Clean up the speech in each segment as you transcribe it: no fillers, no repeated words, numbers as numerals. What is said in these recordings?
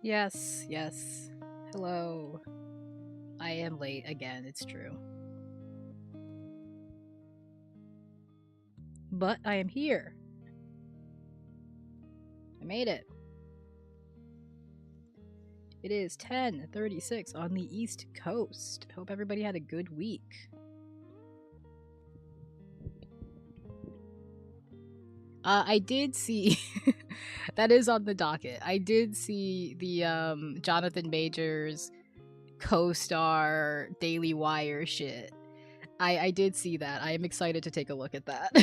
Yes, yes. Hello. I am late again, it's true. But I am here. I made it. It is 10:36 on the East Coast. Hope everybody had a good week. I did see that is on the docket. I did see the Jonathan Majors co-star Daily Wire shit. I did see that. I am excited to take a look at that.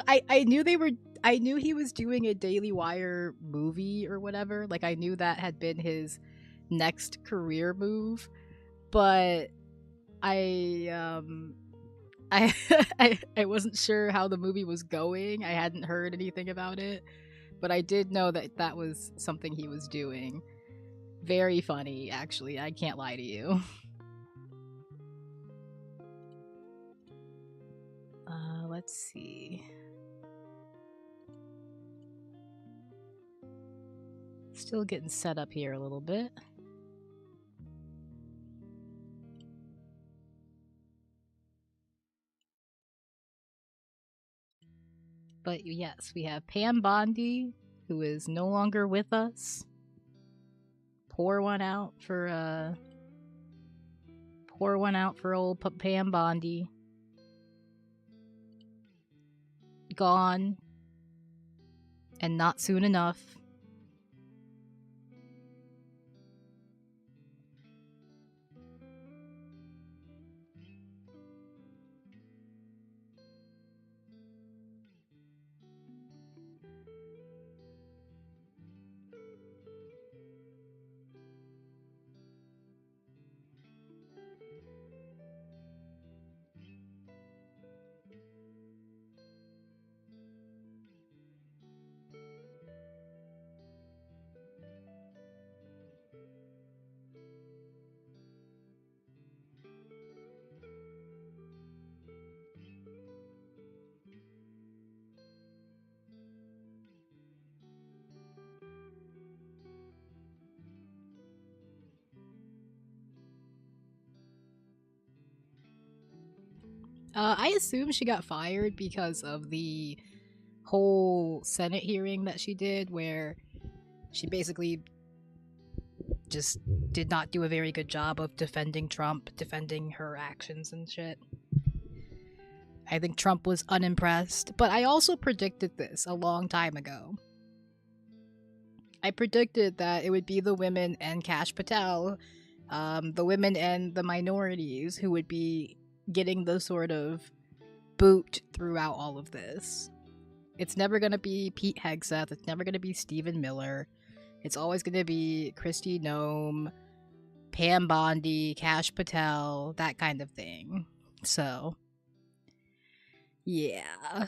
I knew he was doing a Daily Wire movie or whatever. Like I knew that had been his next career move, but I I I wasn't sure how the movie was going. I hadn't heard anything about it, but I did know that that was something he was doing. Very funny, actually. I can't lie to you. Let's see. Still getting set up here a little bit. But yes, we have Pam Bondi, who is no longer with us. Pour one out for old Pam Bondi. Gone. And not soon enough. I assume she got fired because of the whole Senate hearing that she did, where she basically just did not do a very good job of defending Trump, defending her actions and shit. I think Trump was unimpressed, but I also predicted this a long time ago. I predicted that it would be the women and Kash Patel, the women and the minorities who would be getting the sort of boot throughout all of this. It's never going to be Pete Hegseth. It's never going to be Stephen Miller. It's always going to be Kristi Noem, Pam Bondi, Kash Patel, that kind of thing. So, yeah.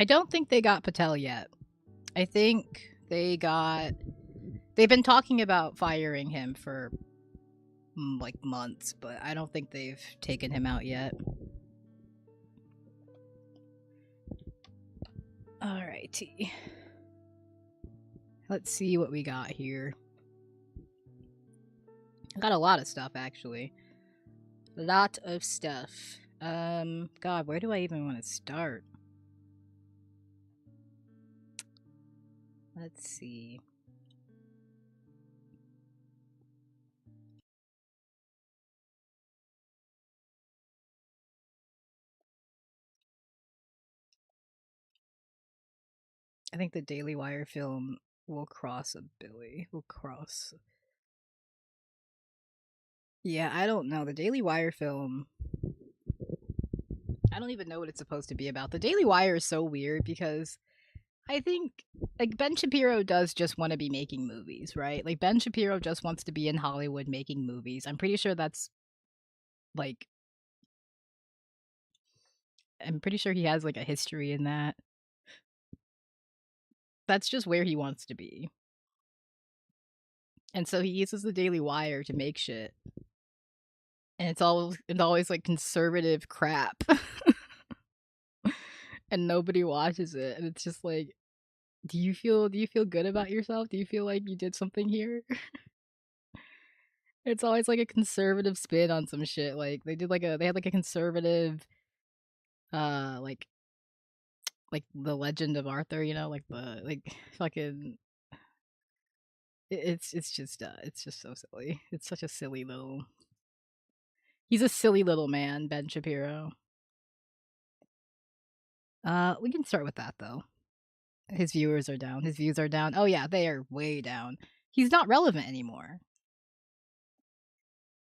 I don't think they got Patel yet. I think they've been talking about firing him for like months, but I don't think they've taken him out yet. Alrighty. Let's see what we got here. I got a lot of stuff actually. A lot of stuff. God, where do I even want to start? Let's see. I think the Daily Wire film will cross a Billy. Will cross. Yeah, I don't know. The Daily Wire film. I don't even know what it's supposed to be about. The Daily Wire is so weird because I think like Ben Shapiro does just want to be making movies, right? Like Ben Shapiro just wants to be in Hollywood making movies. I'm pretty sure that's like I'm pretty sure he has like a history in that. That's just where he wants to be. And so he uses the Daily Wire to make shit. And it's always like conservative crap. And nobody watches it. And it's just like, do you feel good about yourself? Do you feel like you did something here? It's always like a conservative spin on some shit. Like they had like a conservative like the Legend of Arthur, like the like fucking it's just so silly. It's such a silly little He's a silly little man, Ben Shapiro. We can start with that though. His viewers are down. His views are down. Oh yeah, they are way down. He's not relevant anymore.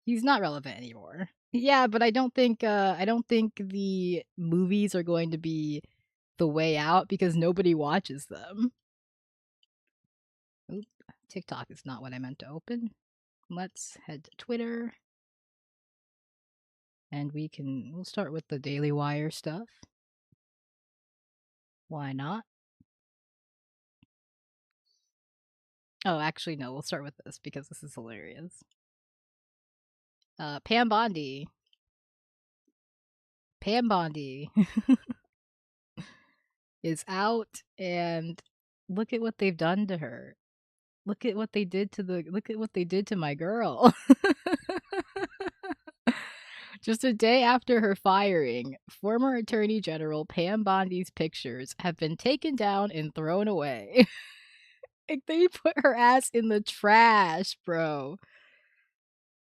He's not relevant anymore. Yeah, but I don't think the movies are going to be the way out because nobody watches them. Oop, TikTok is not what I meant to open. Let's head to Twitter. And we'll start with the Daily Wire stuff. Why not? Oh, actually no, we'll start with this because this is hilarious. Pam Bondi. Pam Bondi is out and look at what they've done to her. Look at what they did to my girl. Just a day after her firing, former Attorney General Pam Bondi's pictures have been taken down and thrown away. Like they put her ass in the trash, bro.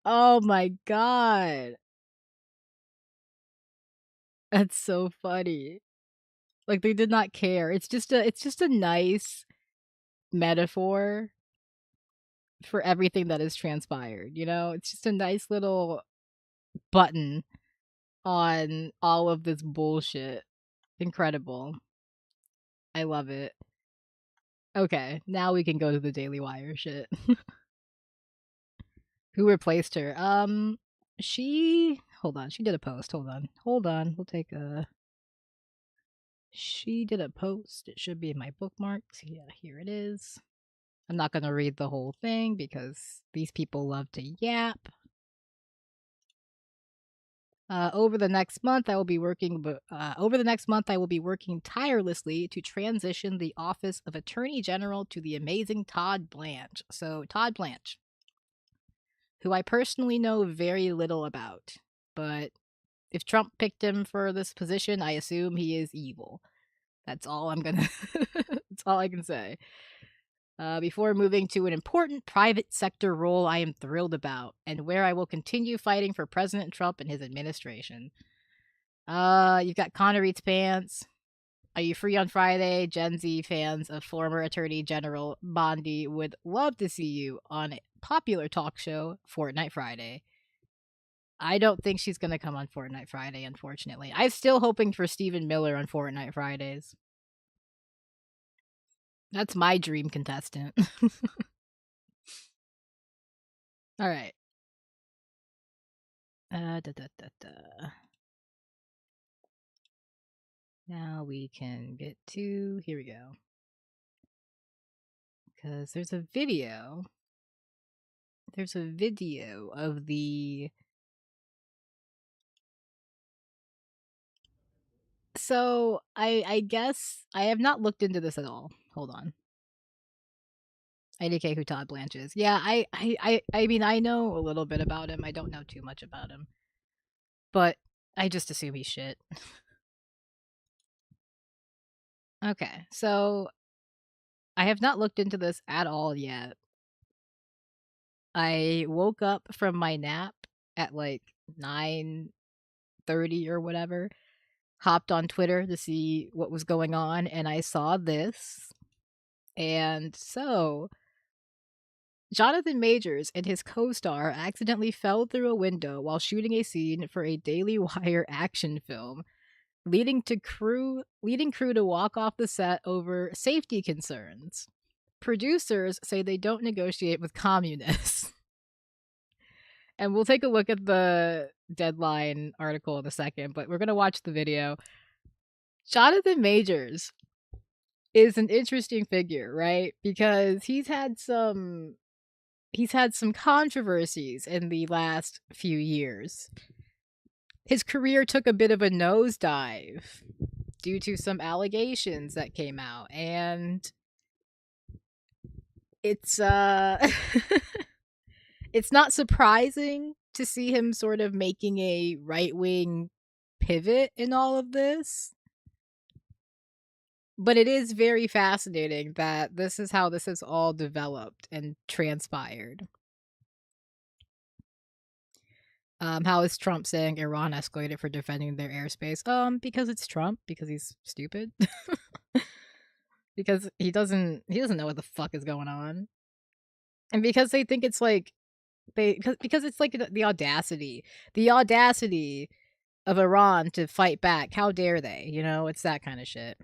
Oh my god. That's so funny. Like they did not care. It's just a nice metaphor for everything that has transpired, It's just a nice little button on all of this bullshit. Incredible. I love it. Okay, now we can go to the Daily Wire shit. Who replaced her? She hold on, she did a post. Hold on. Hold on. We'll take a She did a post. It should be in my bookmarks. Yeah, here it is. I'm not going to read the whole thing because these people love to yap. Over the next month, I will be working tirelessly to transition the office of Attorney General to the amazing Todd Blanche. So Todd Blanche, who I personally know very little about, but if Trump picked him for this position, I assume he is evil. That's all I'm gonna. That's all I can say. Before moving to an important private sector role I am thrilled about, and where I will continue fighting for President Trump and his administration. You've got Connor Eats Pants. Are you free on Friday? Gen Z fans of former Attorney General Bondi would love to see you on a popular talk show, Fortnite Friday. I don't think she's going to come on Fortnite Friday, unfortunately. I'm still hoping for Stephen Miller on Fortnite Fridays. That's my dream contestant. All right. Da, da, da. Now we can get to. Here we go. Because there's a video. There's a video of the. So I guess I have not looked into this at all. Hold on. IDK who Todd Blanche is. Yeah, I mean I know a little bit about him. I don't know too much about him. But I just assume he's shit. Okay, so I have not looked into this at all yet. I woke up from my nap at like 9:30 or whatever, hopped on Twitter to see what was going on, and I saw this. And so Jonathan Majors and his co-star accidentally fell through a window while shooting a scene for a Daily Wire action film. leading crew to walk off the set over safety concerns. Producers say they don't negotiate with communists. And we'll take a look at the Deadline article in a second, but we're going to watch the video. Jonathan Majors is an interesting figure, right? Because he's had some controversies in the last few years. His career took a bit of a nosedive due to some allegations that came out, and it's it's not surprising to see him sort of making a right-wing pivot in all of this. But it is very fascinating that this is how this has all developed and transpired. How is Trump saying Iran escalated for defending their airspace? Because it's Trump, because he's stupid. Because he doesn't know what the fuck is going on. And because they think it's like because it's like the audacity of Iran to fight back. How dare they? You know, it's that kind of shit.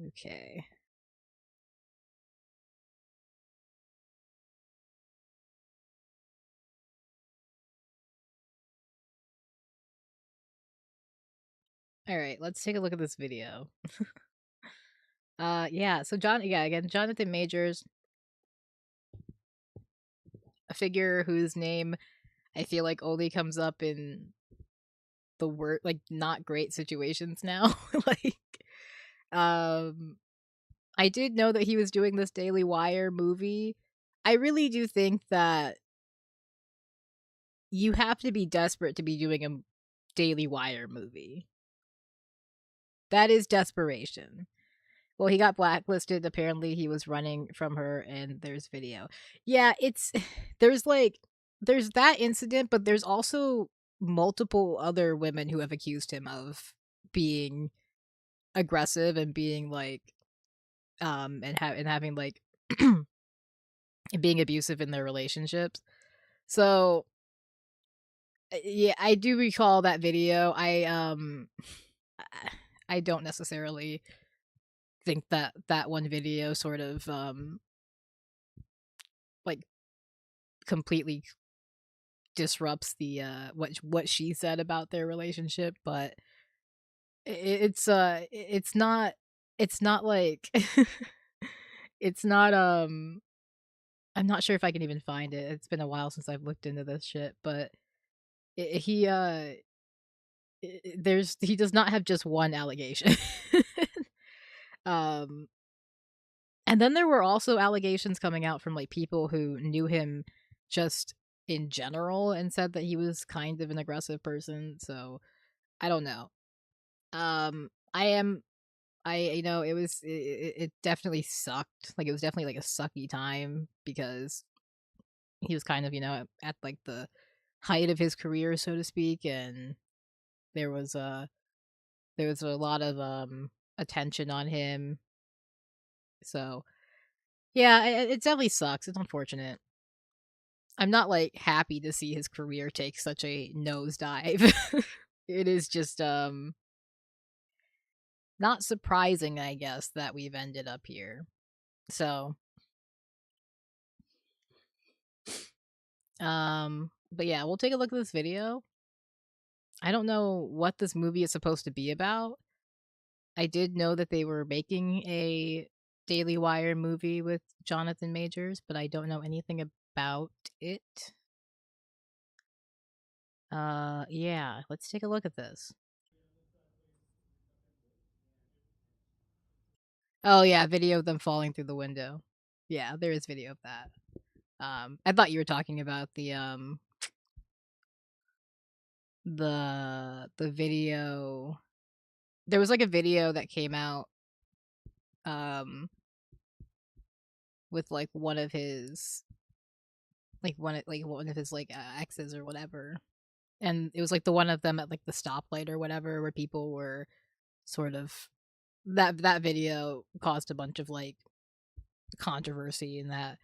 Okay. All right, let's take a look at this video. Yeah, so Jonathan Majors, a figure whose name I feel like only comes up in the word like not great situations now. Like I did know that he was doing this Daily Wire movie. I really do think that you have to be desperate to be doing a Daily Wire movie. That is desperation. Well, he got blacklisted. Apparently, he was running from her, and there's video. Yeah, it's there's that incident, but there's also multiple other women who have accused him of being aggressive and being like and having like being abusive in their relationships. So yeah, I do recall that video. I don't necessarily think that one video sort of like completely disrupts the what she said about their relationship, but it's not like it's not I'm not sure if I can even find it. It's been a while since I've looked into this shit, but he he does not have just one allegation. um and then there were also allegations coming out from like people who knew him just in general and said that he was kind of an aggressive person. So I don't know. I am I you know it definitely sucked. Like it was definitely like a sucky time because he was kind of, you know, at like the height of his career, so to speak, and there was a lot of attention on him. So yeah, it definitely sucks. It's unfortunate. I'm not like happy to see his career take such a nosedive. It is just not surprising, I guess, that we've ended up here. So but yeah, we'll take a look at this video. I don't know what this movie is supposed to be about. I did know that they were making a Daily Wire movie with Jonathan Majors, but I don't know anything about it. Yeah, let's take a look at this. Oh yeah, video of them falling through the window. Yeah, there is video of that. I thought you were talking about the video. There was like a video that came out um with like one of his exes or whatever. And it was like the one of them at like the stoplight or whatever where people were sort of that video caused a bunch of like controversy in that.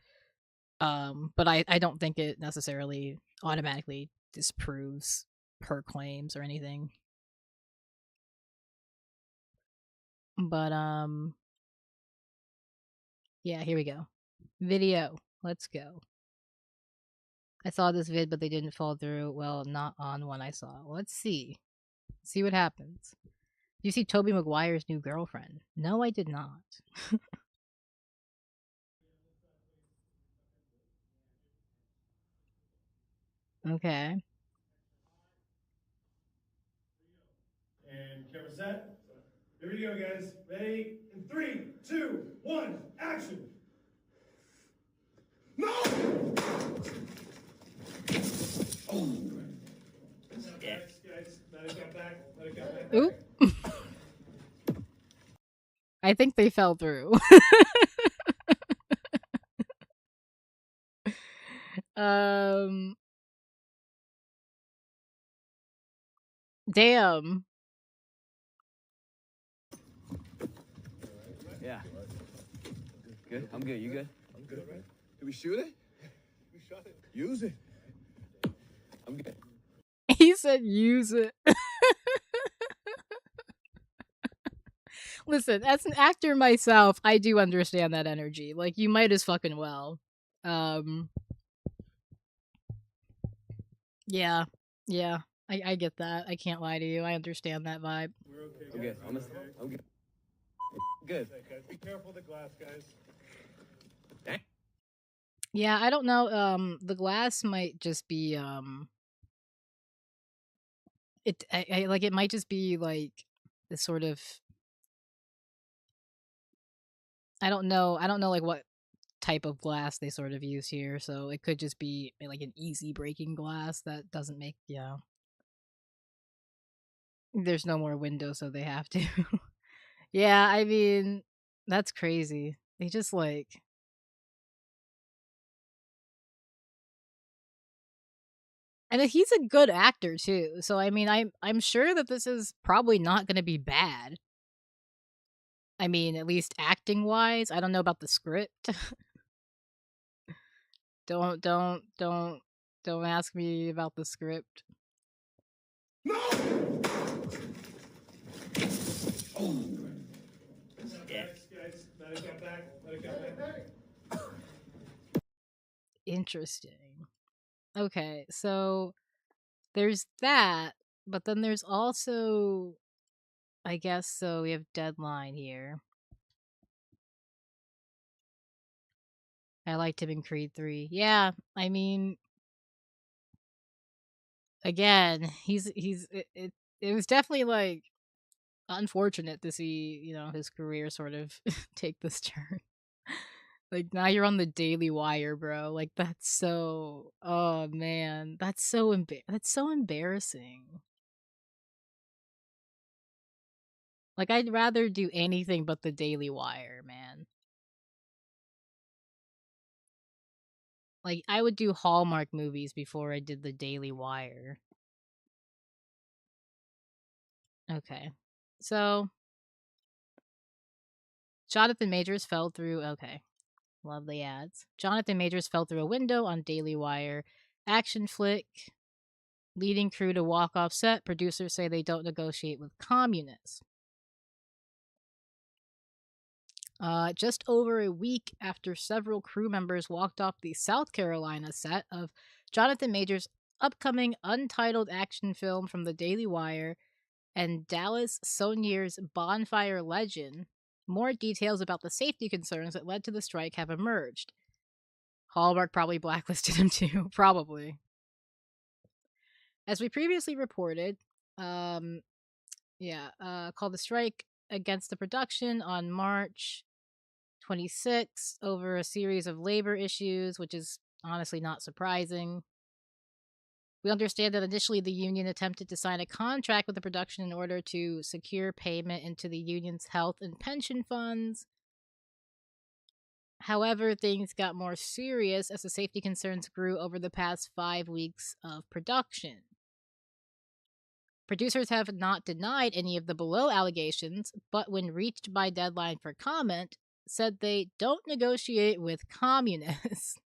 But I don't think it necessarily automatically disproves her claims or anything. But yeah, here we go. Video. Let's go. I saw this vid, but they didn't fall through. Well, not on one I saw. Let's see. See what happens. Do you see Tobey Maguire's new girlfriend? No, I did not. Okay. And camera set. Here we go, guys. Ready? In 3, 2, 1, action! No! Oh! Yeah. Guys, let it get back. Let it get back. Oop. I think they fell through. Damn. Yeah. Good? I'm good. You good? I'm good, right? Did we shoot it? We shot it. Use it. I'm good. He said use it. Listen, as an actor myself, I do understand that energy. Like, you might as fucking well. Yeah. Yeah. I get that. I can't lie to you. I understand that vibe. We're okay, guys. I'm good. I'm good. Good. Guys, be careful of the glass, guys. Yeah, I don't know. The glass might just be it might just be like this sort of, I don't know like what type of glass they sort of use here, so it could just be like an easy breaking glass that doesn't make, there's no more windows, so they have to. Yeah, I mean, that's crazy. They just like, and he's a good actor too. So I mean, I'm sure that this is probably not going to be bad. I mean, at least acting wise. I don't know about the script. don't ask me about the script. No! Oh! Yeah. Guys, let it get back. Let it get back. Interesting. Okay, so there's that, but then there's also, I guess, so we have Deadline here. I liked him in Creed 3. Yeah, I mean, again, it was definitely like unfortunate to see, his career sort of take this turn. Like, now you're on the Daily Wire, bro. Like, that's so, oh man, that's so embarrassing. Like, I'd rather do anything but the Daily Wire, man. Like, I would do Hallmark movies before I did the Daily Wire. Okay. So, Jonathan Majors fell through. Okay. Love the ads. Jonathan Majors fell through a window on Daily Wire. Action flick. Leading crew to walk off set. Producers say they don't negotiate with communists. Just over a week after several crew members walked off the South Carolina set of Jonathan Majors' upcoming untitled action film from the Daily Wire and Dallas Sonier's Bonfire Legend, more details about the safety concerns that led to the strike have emerged. Hallmark probably blacklisted him too, probably. As we previously reported, called the strike against the production on March 26 over a series of labor issues, which is honestly not surprising. We understand that initially the union attempted to sign a contract with the production in order to secure payment into the union's health and pension funds. However, things got more serious as the safety concerns grew over the past 5 weeks of production. Producers have not denied any of the below allegations, but when reached by Deadline for comment, said they don't negotiate with communists.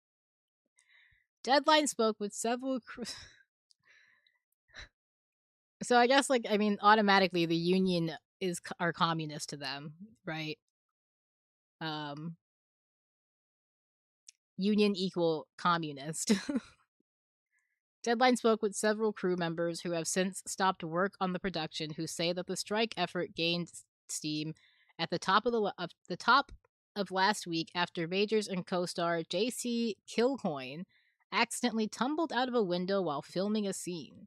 Deadline spoke with several So I guess, like, I mean, automatically the union are communist to them, right? Union equal communist. Deadline spoke with several crew members who have since stopped work on the production, who say that the strike effort gained steam at the top of last week after Majors and co-star J.C. Kilcoyne accidentally tumbled out of a window while filming a scene.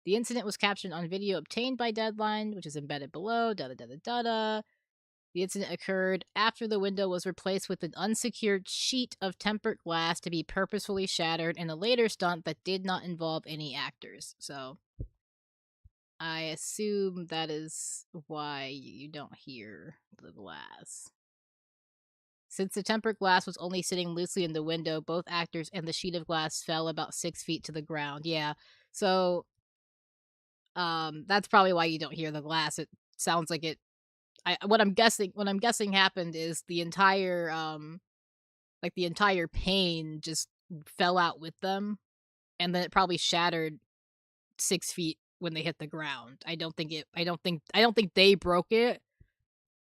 The incident was captured on video obtained by Deadline, which is embedded below. The incident occurred after the window was replaced with an unsecured sheet of tempered glass to be purposefully shattered in a later stunt that did not involve any actors. So I assume that is why you don't hear the glass. Since the tempered glass was only sitting loosely in the window, both actors and the sheet of glass fell about 6 feet to the ground. Yeah. So that's probably why you don't hear the glass. It sounds like it what I'm guessing happened is the entire pane just fell out with them, and then it probably shattered 6 feet when they hit the ground. I don't think they broke it.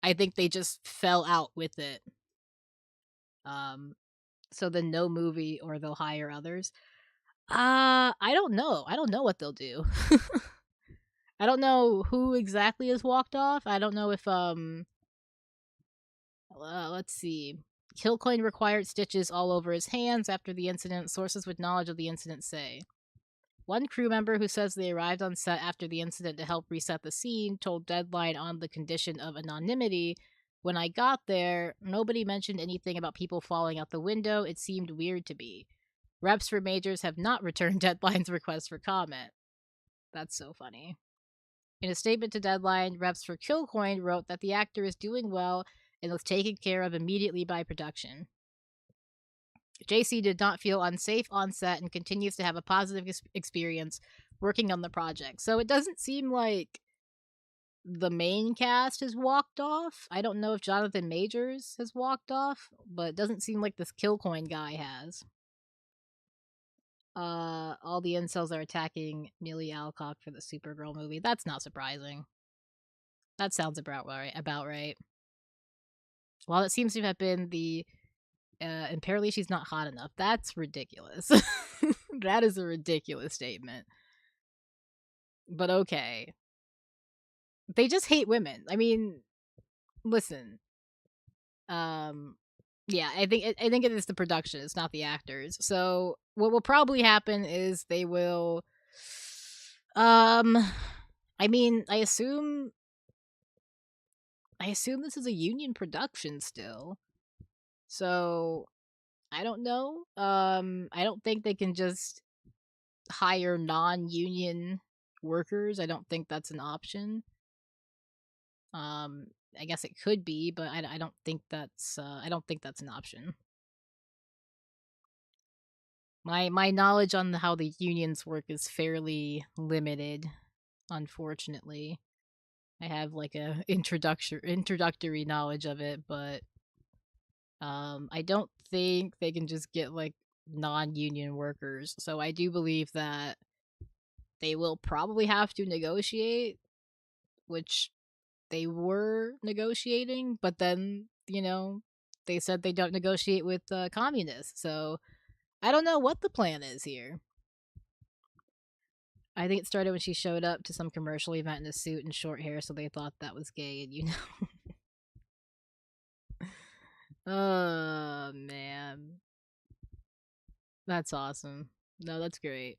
I think they just fell out with it. So then no movie, or they'll hire others. I don't know. I don't know what they'll do. I don't know who exactly has walked off. I don't know if let's see. Kilcoyne required stitches all over his hands after the incident, sources with knowledge of the incident say. One crew member who says they arrived on set after the incident to help reset the scene told Deadline on the condition of anonymity, "When I got there, nobody mentioned anything about people falling out the window. It seemed weird to me. Reps for Majors have not returned Deadline's request for comment." That's so funny. In a statement to Deadline, reps for Kilcoyne wrote that the actor is doing well and was taken care of immediately by production. JC did not feel unsafe on set and continues to have a positive experience working on the project. So it doesn't seem like the main cast has walked off. I don't know if Jonathan Majors has walked off, but it doesn't seem like this Kilcoyne guy has. All the incels are attacking Millie Alcock for the Supergirl movie. That's not surprising. That sounds about right. While it seems to have been the apparently she's not hot enough. That's ridiculous. That is a ridiculous statement. But okay. They just hate women. I mean, listen. Yeah, I think it is the production, it's not the actors. So what will probably happen is they will I mean, I assume this is a union production still. So I don't know. I don't think they can just hire non-union workers. I don't think that's an option. I guess it could be, but I don't think that's an option. My knowledge on how the unions work is fairly limited, unfortunately. I have like a introductory knowledge of it, but I don't think they can just get like non-union workers. So I do believe that they will probably have to negotiate, which they were negotiating, but then, they said they don't negotiate with communists. So I don't know what the plan is here. I think it started when she showed up to some commercial event in a suit and short hair, so they thought that was gay, and Oh, man. That's awesome. No, that's great.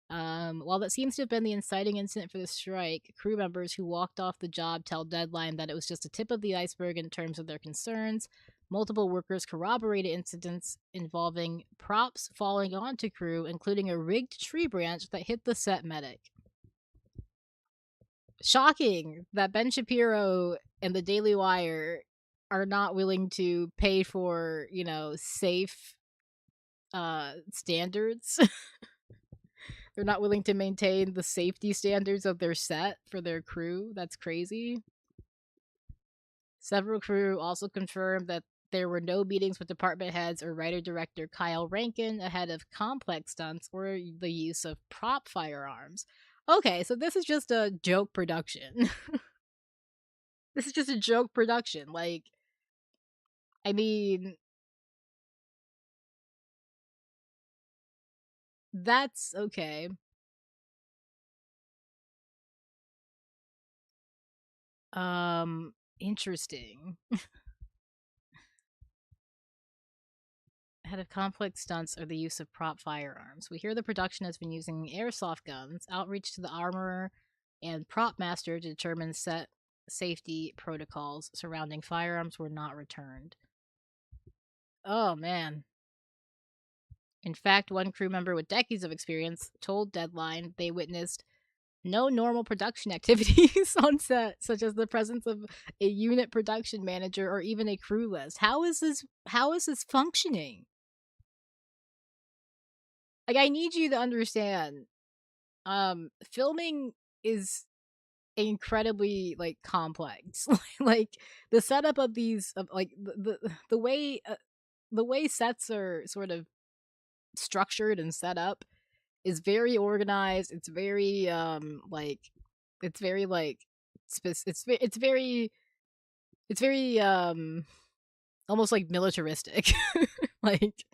While that seems to have been the inciting incident for the strike, crew members who walked off the job tell Deadline that it was just a tip of the iceberg in terms of their concerns. Multiple workers corroborated incidents involving props falling onto crew, including a rigged tree branch that hit the set medic. Shocking that Ben Shapiro and the Daily Wire are not willing to pay for, safe standards. They're not willing to maintain the safety standards of their set for their crew. That's crazy. Several crew also confirmed that there were no meetings with department heads or writer-director Kyle Rankin ahead of complex stunts or the use of prop firearms. Okay, so this is just a joke production. This is just a joke production. Like, I mean, that's okay. Interesting. Ahead of complex stunts or the use of prop firearms. We hear the production has been using airsoft guns, outreach to the armorer and prop master to determine set safety protocols surrounding firearms were not returned. Oh man. In fact, one crew member with decades of experience told Deadline they witnessed no normal production activities on set, such as the presence of a unit production manager or even a crew list. How is this functioning? Like, I need you to understand, filming is incredibly, like, complex. Like, the setup of these of, like, the way sets are sort of structured and set up is very organized. It's very, like, it's very, like, it's very, almost, like, militaristic. Like,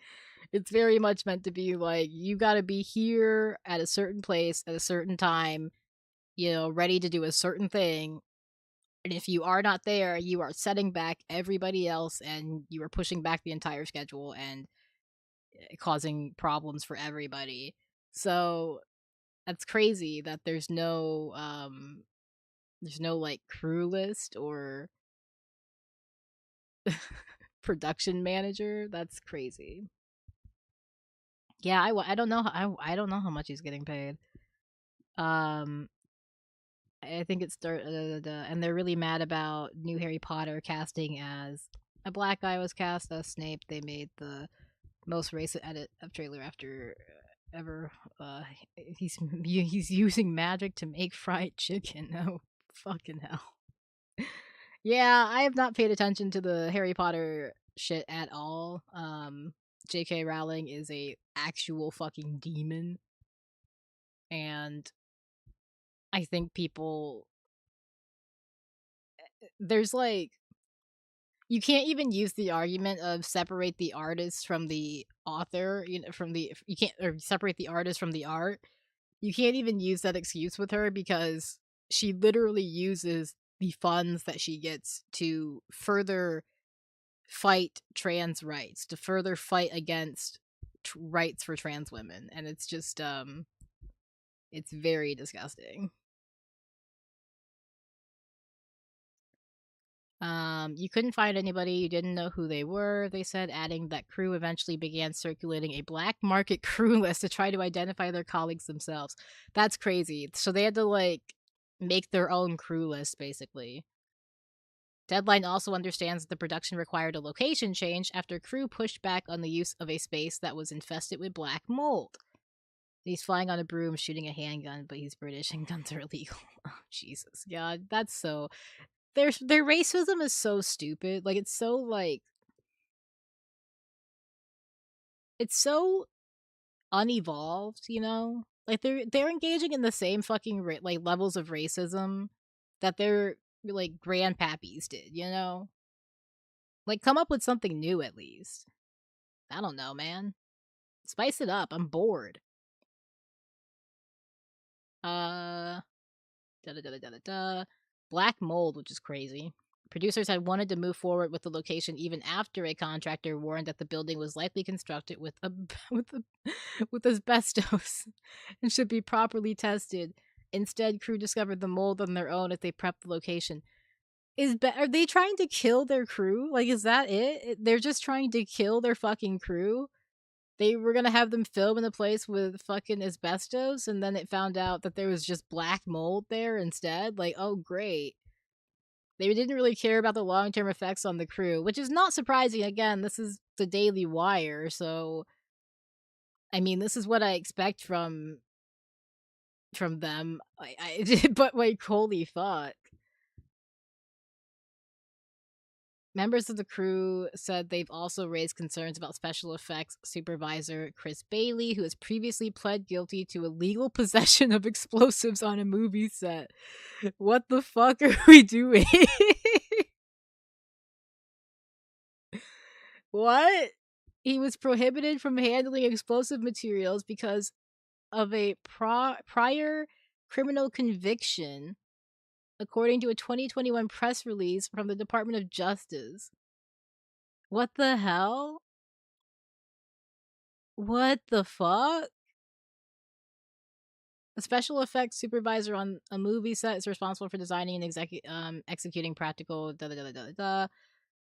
it's very much meant to be like, you gotta be here at a certain place at a certain time, ready to do a certain thing. And if you are not there, you are setting back everybody else and you are pushing back the entire schedule and causing problems for everybody. So that's crazy that there's no like crew list or production manager. That's crazy. Yeah, I don't know. I don't know how much he's getting paid. Um, I think it's and they're really mad about new Harry Potter casting as a black guy was cast as Snape. They made the most racist edit of trailer after ever. He's using magic to make fried chicken. Oh, fucking hell. Yeah, I have not paid attention to the Harry Potter shit at all. J.K. Rowling is a actual fucking demon, and I think people there's like you can't even use the argument of separate the artist from the author, from the you can't or separate the artist from the art. You can't even use that excuse with her because she literally uses the funds that she gets to further fight trans rights, to further fight against rights for trans women, and it's just it's very disgusting. You couldn't find anybody, you didn't know who they were, they said, adding that crew eventually began circulating a black market crew list to try to identify their colleagues themselves. That's crazy. So they had to, like, make their own crew list, basically. Deadline also understands that the production required a location change after crew pushed back on the use of a space that was infested with black mold. He's flying on a broom, shooting a handgun, but he's British and guns are illegal. Oh, Jesus. God, that's so their racism is so stupid. Like it's so it's so unevolved, Like they're engaging in the same fucking like levels of racism that their like grandpappies did. Like come up with something new at least. I don't know, man. Spice it up. I'm bored. Da da da da da da. Black mold, which is crazy. Producers had wanted to move forward with the location even after a contractor warned that the building was likely constructed with with asbestos and should be properly tested. Instead, crew discovered the mold on their own as they prepped the location. Are they trying to kill their crew? Like, is that it? They're just trying to kill their fucking crew? They were gonna have them film in a place with fucking asbestos, and then it found out that there was just black mold there instead. Like, oh great. They didn't really care about the long-term effects on the crew, which is not surprising. Again, this is the Daily Wire, so I mean, this is what I expect from them. But like, holy fuck. Members of the crew said they've also raised concerns about special effects supervisor Chris Bailey, who has previously pled guilty to illegal possession of explosives on a movie set. What the fuck are we doing? What? He was prohibited from handling explosive materials because of a prior criminal conviction, according to a 2021 press release from the Department of Justice. What the hell? What the fuck? The special effects supervisor on a movie set is responsible for designing and executing practical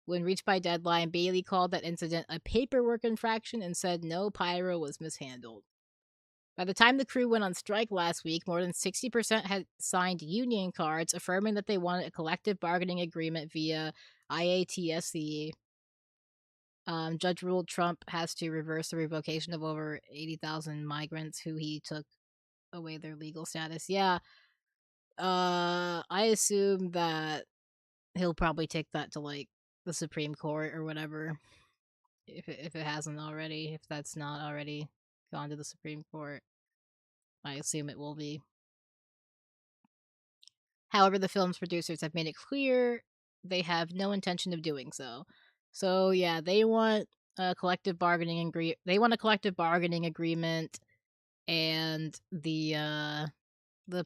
When reached by deadline, Bailey called that incident a paperwork infraction and said no pyro was mishandled. By the time the crew went on strike last week, more than 60% had signed union cards affirming that they wanted a collective bargaining agreement via IATSE. Judge ruled Trump has to reverse the revocation of over 80,000 migrants who he took away their legal status. Yeah. I assume that he'll probably take that to like the Supreme Court or whatever. If it hasn't already, if that's not already gone to the Supreme Court, I assume it will be. However, the film's producers have made it clear they have no intention of doing so. So yeah, they want a collective bargaining agreement, and the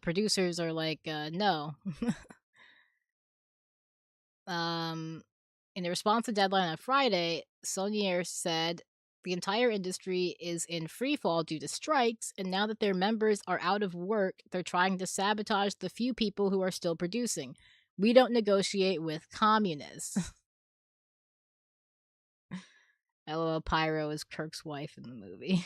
producers are like, no. In a response to deadline on Friday, Sonier said the entire industry is in freefall due to strikes, and now that their members are out of work, they're trying to sabotage the few people who are still producing. We don't negotiate with communists. LOL, Pyro is Kirk's wife in the movie.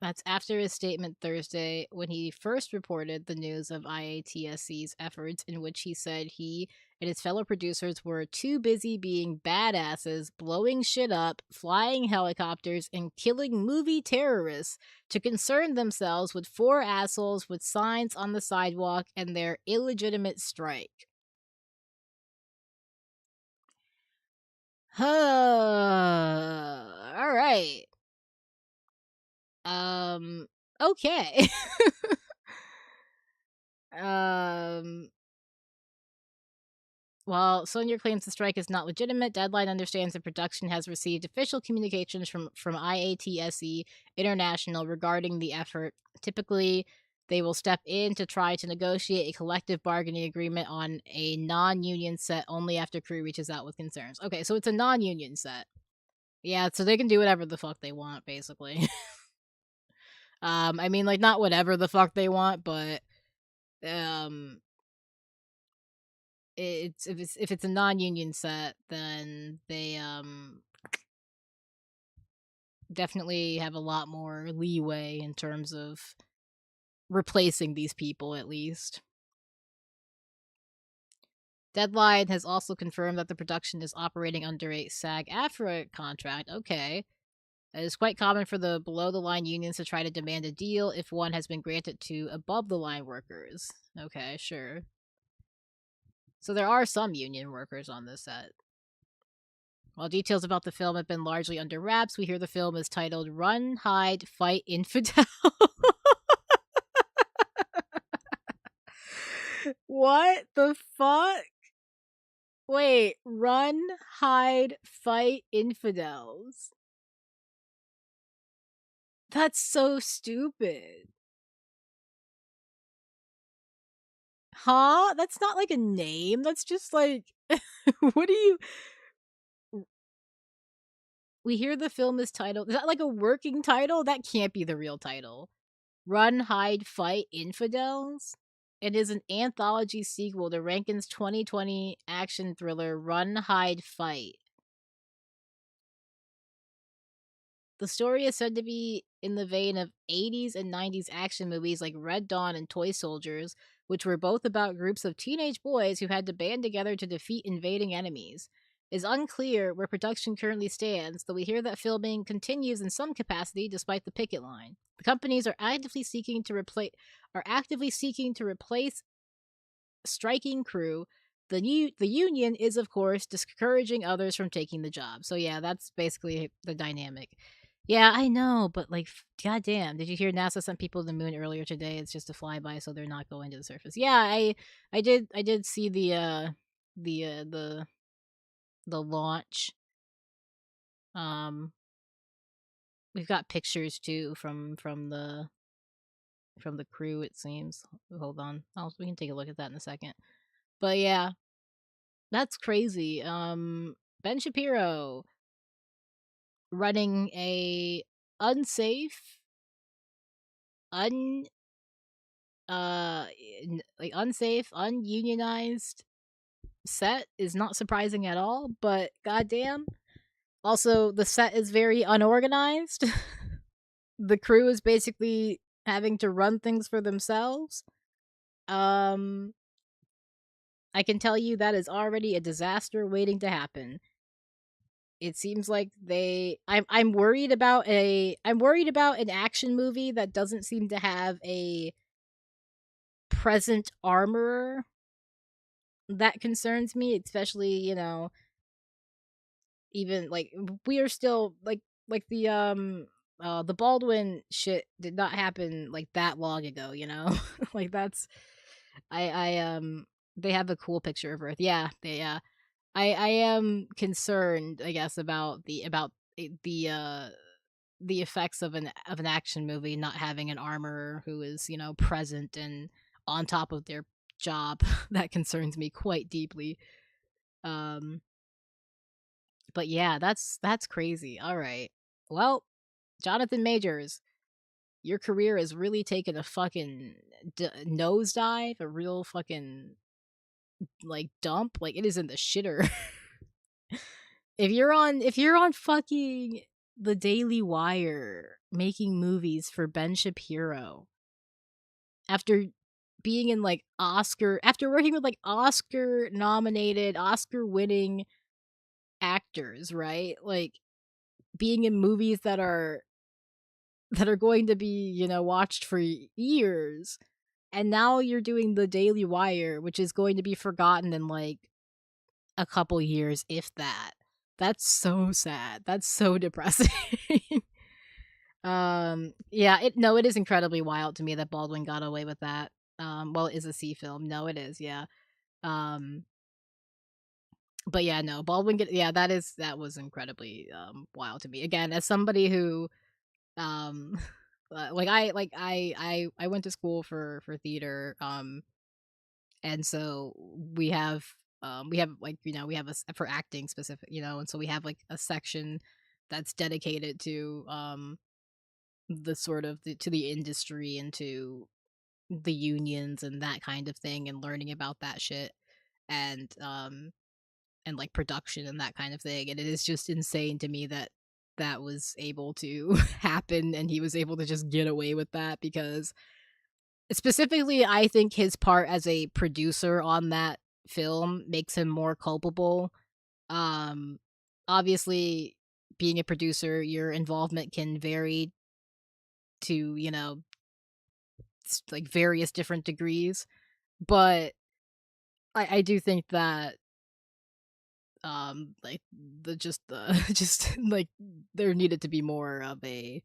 That's after his statement Thursday when he first reported the news of IATSE's efforts, in which he said he and his fellow producers were too busy being badasses, blowing shit up, flying helicopters, and killing movie terrorists to concern themselves with 4 assholes with signs on the sidewalk and their illegitimate strike. All right. Okay. While Sonia claims the strike is not legitimate, Deadline understands the production has received official communications from IATSE International regarding the effort. Typically, they will step in to try to negotiate a collective bargaining agreement on a non-union set only after crew reaches out with concerns. Okay, so it's a non-union set. Yeah, so they can do whatever the fuck they want, basically. I mean, like, not whatever the fuck they want, but if it's a non-union set, then they definitely have a lot more leeway in terms of replacing these people, at least. Deadline has also confirmed that the production is operating under a SAG-AFTRA contract. Okay. It is quite common for the below-the-line unions to try to demand a deal if one has been granted to above-the-line workers. Okay, sure. So there are some union workers on this set. While details about the film have been largely under wraps, we hear the film is titled Run, Hide, Fight, Infidel. What the fuck? Wait, Run, Hide, Fight, Infidels. That's so stupid. Huh? That's not like a name. That's just like, what do you... We hear the film is titled... Is that like a working title? That can't be the real title. Run, Hide, Fight, Infidels? It is an anthology sequel to Rankin's 2020 action thriller Run, Hide, Fight. The story is said to be in the vein of 80s and 90s action movies like Red Dawn and Toy Soldiers, which were both about groups of teenage boys who had to band together to defeat invading enemies. It is unclear where production currently stands, though we hear that filming continues in some capacity despite the picket line. The companies are actively seeking to replace striking crew the union is of course discouraging others from taking the job. So yeah, that's basically the dynamic. Yeah, I know, but like, goddamn, did you hear NASA sent people to the moon earlier today? It's just a flyby, so they're not going to the surface. Yeah, I did see the the launch. Um, we've got pictures too from the crew. It seems. Hold on, we can take a look at that in a second. But yeah, that's crazy. Ben Shapiro running a unsafe, un like unsafe, ununionized set is not surprising at all, but goddamn. Also, the set is very unorganized. The crew is basically having to run things for themselves. Um I can tell you that is already a disaster waiting to happen. It seems like I'm worried about an action movie that doesn't seem to have a present armorer that concerns me, especially, even like we are still like the Baldwin shit did not happen like that long ago, like that's I they have a cool picture of Earth. Yeah, I am concerned, I guess, about the effects of an action movie not having an armorer who is, present and on top of their job. That concerns me quite deeply. Um but yeah, that's crazy. All right. Well, Jonathan Majors, your career has really taken a fucking nosedive, a real fucking like dump. Like, it is in the shitter. If you're on fucking the Daily Wire making movies for Ben Shapiro after being in like after working with like Oscar nominated, Oscar winning actors, right? Like, being in movies that are going to be, watched for years. And now you're doing the Daily Wire, which is going to be forgotten in like a couple years, if that. That's so sad. That's so depressing. Yeah, it is incredibly wild to me that Baldwin got away with that. Well, it is a C film. No, it is, yeah. Um, but yeah, no, yeah, that was incredibly wild to me. Again, as somebody who um I went to school for theater, and so we have like, we have for acting specific, and so we have like a section that's dedicated to the sort of to the industry and to the unions and that kind of thing, and learning about that shit, and like production and that kind of thing. And it is just insane to me that that was able to happen, and he was able to just get away with that, because specifically I think his part as a producer on that film makes him more culpable. um Obviously, being a producer, your involvement can vary to, like various different degrees, but I do think that like the just like there needed to be more of a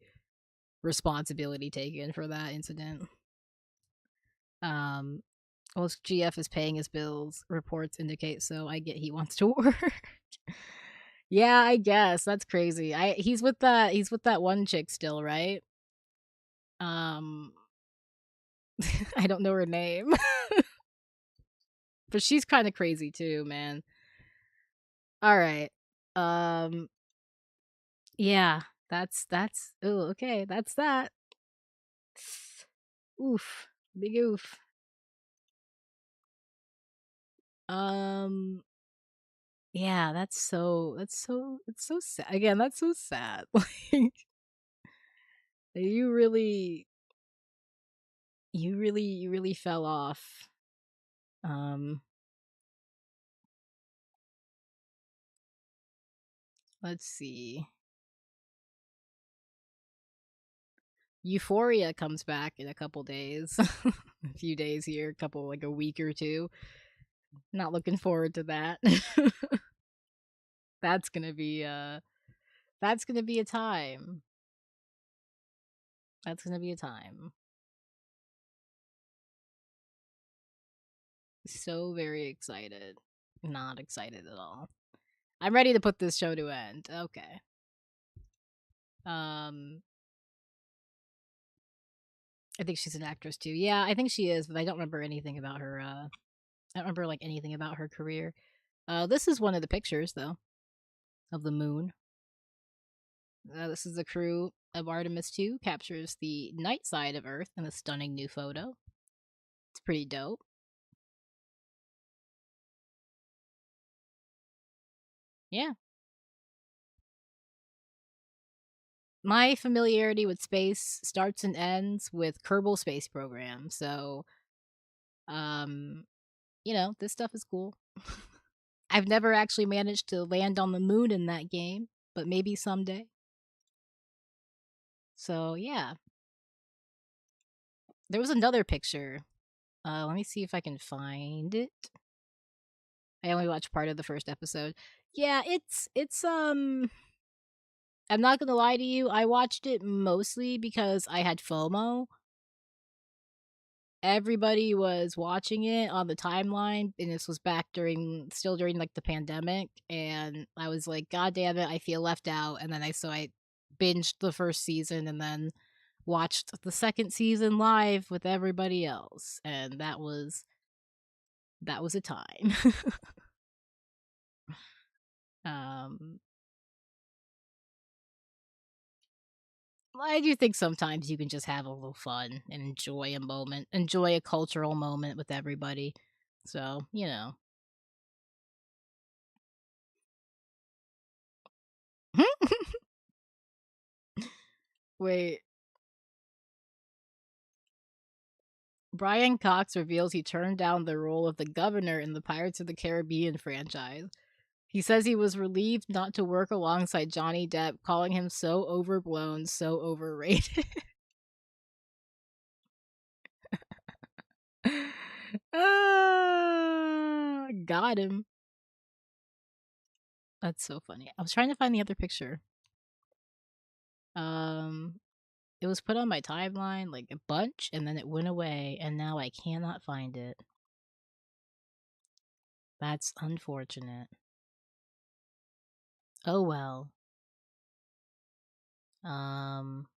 responsibility taken for that incident. um well, GF is paying his bills, reports indicate, so I get he wants to work. Yeah, I guess that's crazy. He's with that one chick still, right? um I don't know her name. But she's kind of crazy too, man. All right. um yeah, that's oh, okay, that's that. Oof. Big oof. Um yeah, it's so sad. Again, that's so sad. Like, you really you really fell off. Um let's see. Euphoria comes back in a couple days. A few days here, a couple, like a week or two. Not looking forward to that. That's gonna be that's gonna be a time. That's gonna be a time. So very excited. Not excited at all. I'm ready to put this show to end. Okay. Um I think she's an actress too. Yeah, I think she is, but I don't remember anything about her I don't remember like anything about her career. This is one of the pictures though of the moon. This is the crew of Artemis 2 captures the night side of Earth in a stunning new photo. It's pretty dope. Yeah. My familiarity with space starts and ends with Kerbal Space Program. So, um, this stuff is cool. I've never actually managed to land on the moon in that game, but maybe someday. So, yeah. There was another picture. Let me see if I can find it. I only watched part of the first episode. Yeah, it's I'm not gonna lie to you, I watched it mostly because I had FOMO. Everybody was watching it on the timeline, and this was back still during like the pandemic, and I was like, God damn it, I feel left out. And then I binged the first season and then watched the second season live with everybody else, and that was a time. um I do think sometimes you can just have a little fun and enjoy a moment, enjoy a cultural moment with everybody. So, Wait, Brian Cox reveals he turned down the role of the governor in the Pirates of the Caribbean franchise. He says he was relieved not to work alongside Johnny Depp, calling him so overblown, so overrated. Got him. That's so funny. I was trying to find the other picture. Um, it was put on my timeline like a bunch, and then it went away, and now I cannot find it. That's unfortunate. Oh well. Um,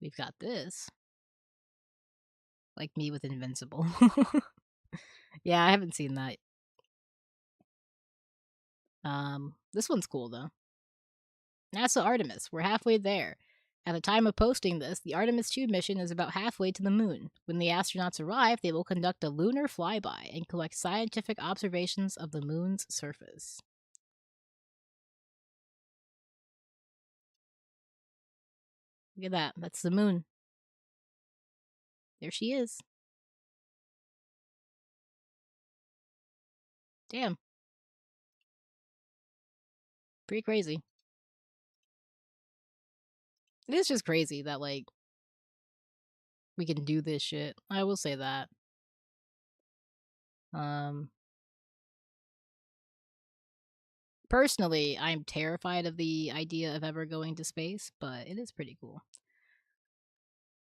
we've got this. Like me with Invincible. Yeah, I haven't seen that. This one's cool though. NASA Artemis, we're halfway there. At the time of posting this, the Artemis 2 mission is about halfway to the moon. When the astronauts arrive, they will conduct a lunar flyby and collect scientific observations of the moon's surface. Look at that. That's the moon. There she is. Damn. Pretty crazy. It is just crazy that, like, we can do this shit. I will say that. Um, Personally, I'm terrified of the idea of ever going to space, but it is pretty cool.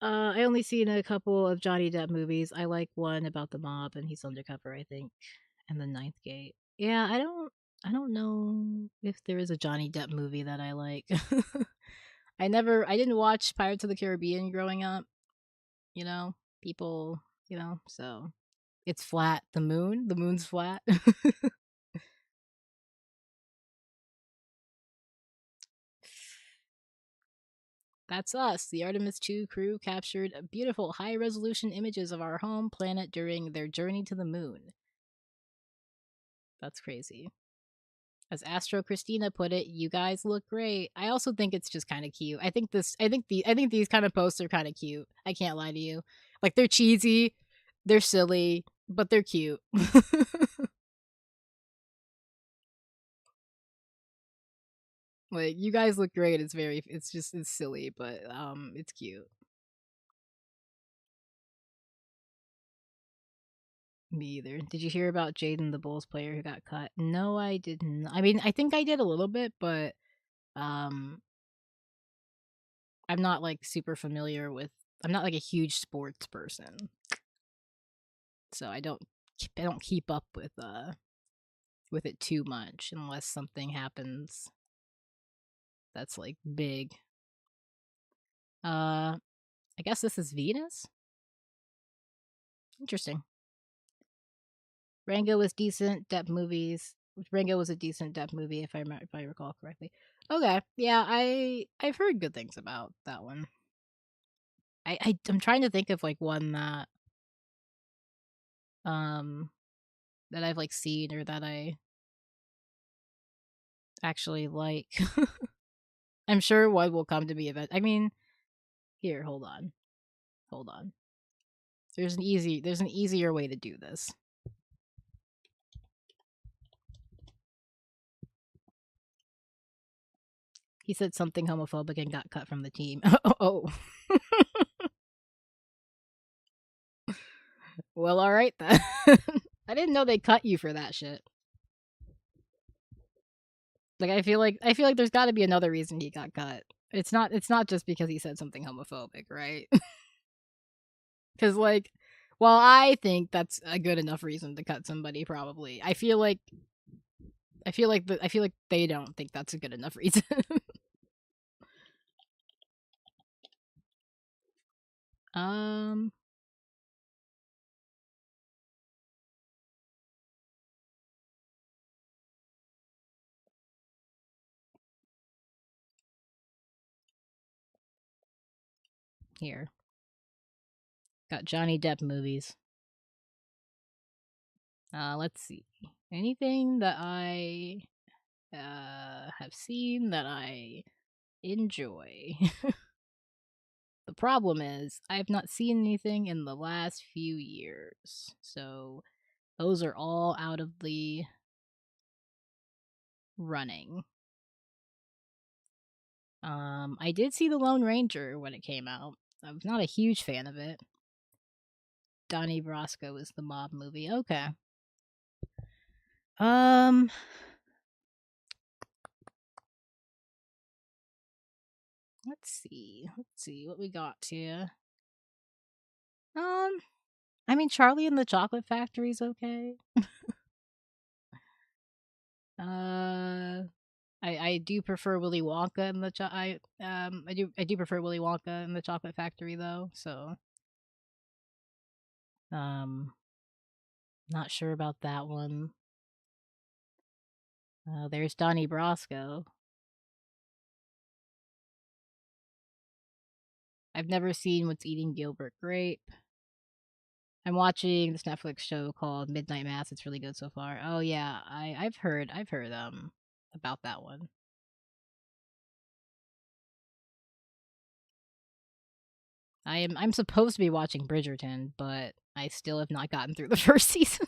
I only seen a couple of Johnny Depp movies. I like one about the mob and he's undercover, I think, and the Ninth Gate. Yeah, I don't know if there is a Johnny Depp movie that I like. I didn't watch Pirates of the Caribbean growing up, you know. People, so it's flat. The moon's flat. That's us. The Artemis 2 crew captured beautiful high resolution images of our home planet during their journey to the moon. That's crazy. As Astro Christina put it, you guys look great. I also think it's just kind of cute. I think these kind of posts are kind of cute. I can't lie to you. Like they're cheesy, they're silly, but they're cute. Like you guys look great. It's silly, but it's cute. Me either. Did you hear about Jaden, the Bulls player who got cut? No, I didn't. I mean, I think I did a little bit, but um, I'm not like super familiar with. I'm not like a huge sports person, so I don't keep up with it too much unless something happens that's like big. I guess this is Venus. Interesting. Rango was decent. Depp movies. Rango was a decent Depp movie, if I recall correctly. Okay, yeah, I've heard good things about that one. I'm trying to think of like one that I've like seen or that I actually like. I'm sure one will come to me event. I mean, here, hold on. There's an easier way to do this. He said something homophobic and got cut from the team. Oh. Well, all right then. I didn't know they cut you for that shit. Like I feel like there's got to be another reason he got cut. It's not just because he said something homophobic, right? Cuz like well, I think that's a good enough reason to cut somebody probably. I feel like they don't think that's a good enough reason. um Here. Got Johnny Depp movies. Let's see. Anything that I have seen that I enjoy. The problem is I have not seen anything in the last few years. So those are all out of the running. I did see The Lone Ranger when it came out. I was not a huge fan of it. Donnie Brasco is the mob movie. Okay. Let's see what we got here. I mean, Charlie and the Chocolate Factory's okay. I do prefer Willy Wonka and the I do prefer Willy Wonka and the Chocolate Factory though. So, not sure about that one. There's Donnie Brasco. I've never seen What's Eating Gilbert Grape. I'm watching this Netflix show called Midnight Mass. It's really good so far. Oh yeah, I've heard about that one. I'm supposed to be watching Bridgerton, but I still have not gotten through the first season.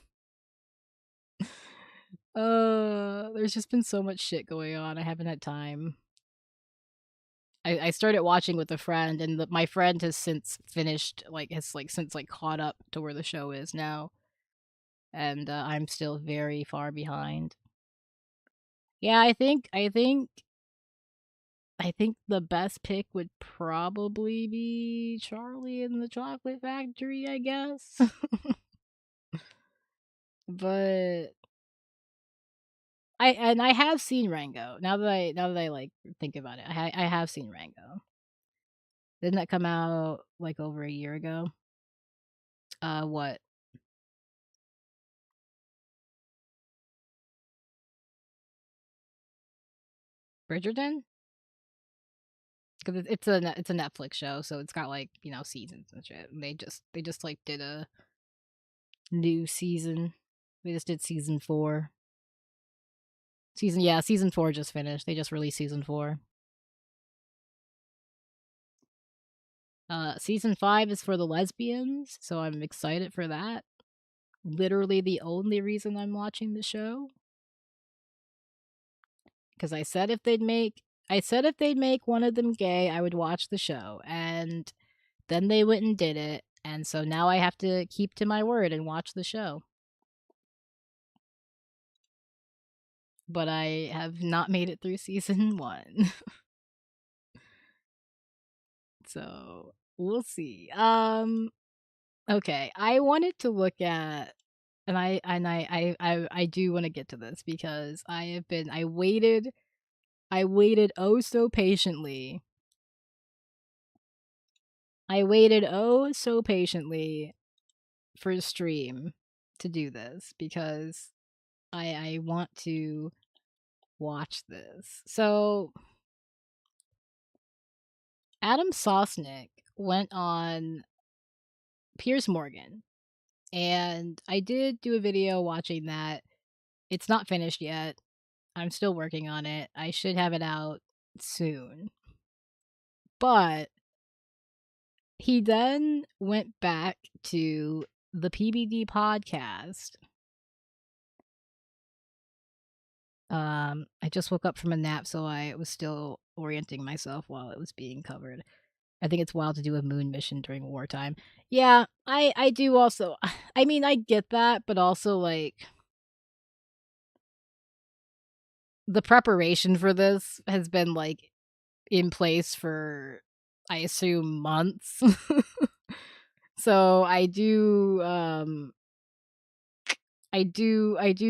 There's just been so much shit going on. I haven't had time. I started watching with a friend, and my friend has since finished, since caught up to where the show is now, and I'm still very far behind. Yeah, I think the best pick would probably be Charlie and the Chocolate Factory, I guess. But I have seen Rango. Now that I like think about it, I have seen Rango. Didn't that come out like over a year ago? What? Bridgerton? Because it's a Netflix show, so it's got like seasons and shit. And they just like did a new season. They just did season 4. Season 4 just finished. They just released season 4. Season 5 is for the lesbians, so I'm excited for that. Literally the only reason I'm watching the show. Because I said if they'd make one of them gay, I would watch the show. And then they went and did it. And so now I have to keep to my word and watch the show. but I have not made it through season 1. So we'll see. Okay, I wanted to look at, and I do want to get to this because I waited oh so patiently. I waited oh so patiently for a stream to do this because I want to watch this. So Adam Sosnick went on Piers Morgan, and I did do a video watching that. It's not finished yet. I'm still working on it. I should have it out soon. But he then went back to the PBD podcast. I just woke up from a nap, so I was still orienting myself while it was being covered. I think it's wild to do a moon mission during wartime. Yeah, I do also. I mean, I get that, but also like the preparation for this has been like in place for, I assume, months. So I do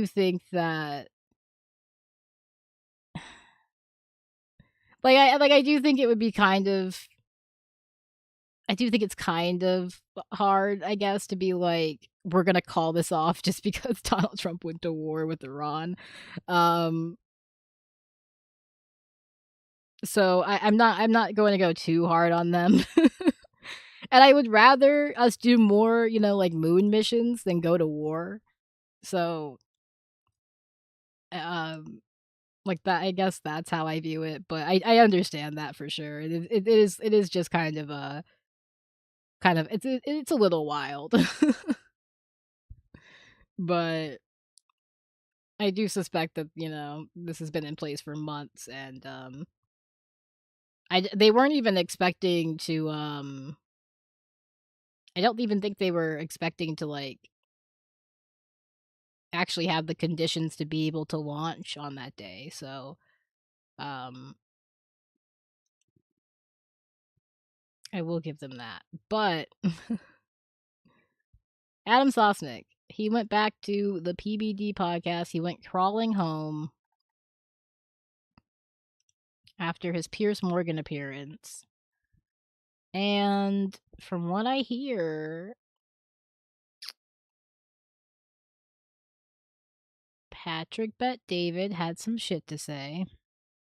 think that I do think it would be kind of, I do think it's kind of hard, I guess, to be like, we're gonna call this off just because Donald Trump went to war with Iran. So I'm not going to go too hard on them. And I would rather us do more, like moon missions than go to war. So like that, I guess that's how I view it, but I understand that for sure. It is just kind of a it's a little wild. But I do suspect that, this has been in place for months, and they weren't even expecting to I don't even think they were expecting to like actually have the conditions to be able to launch on that day. So I will give them that. But Adam Sosnick, he went back to the PBD podcast. He went crawling home after his Piers Morgan appearance. And from what I hear, Patrick Bet David had some shit to say.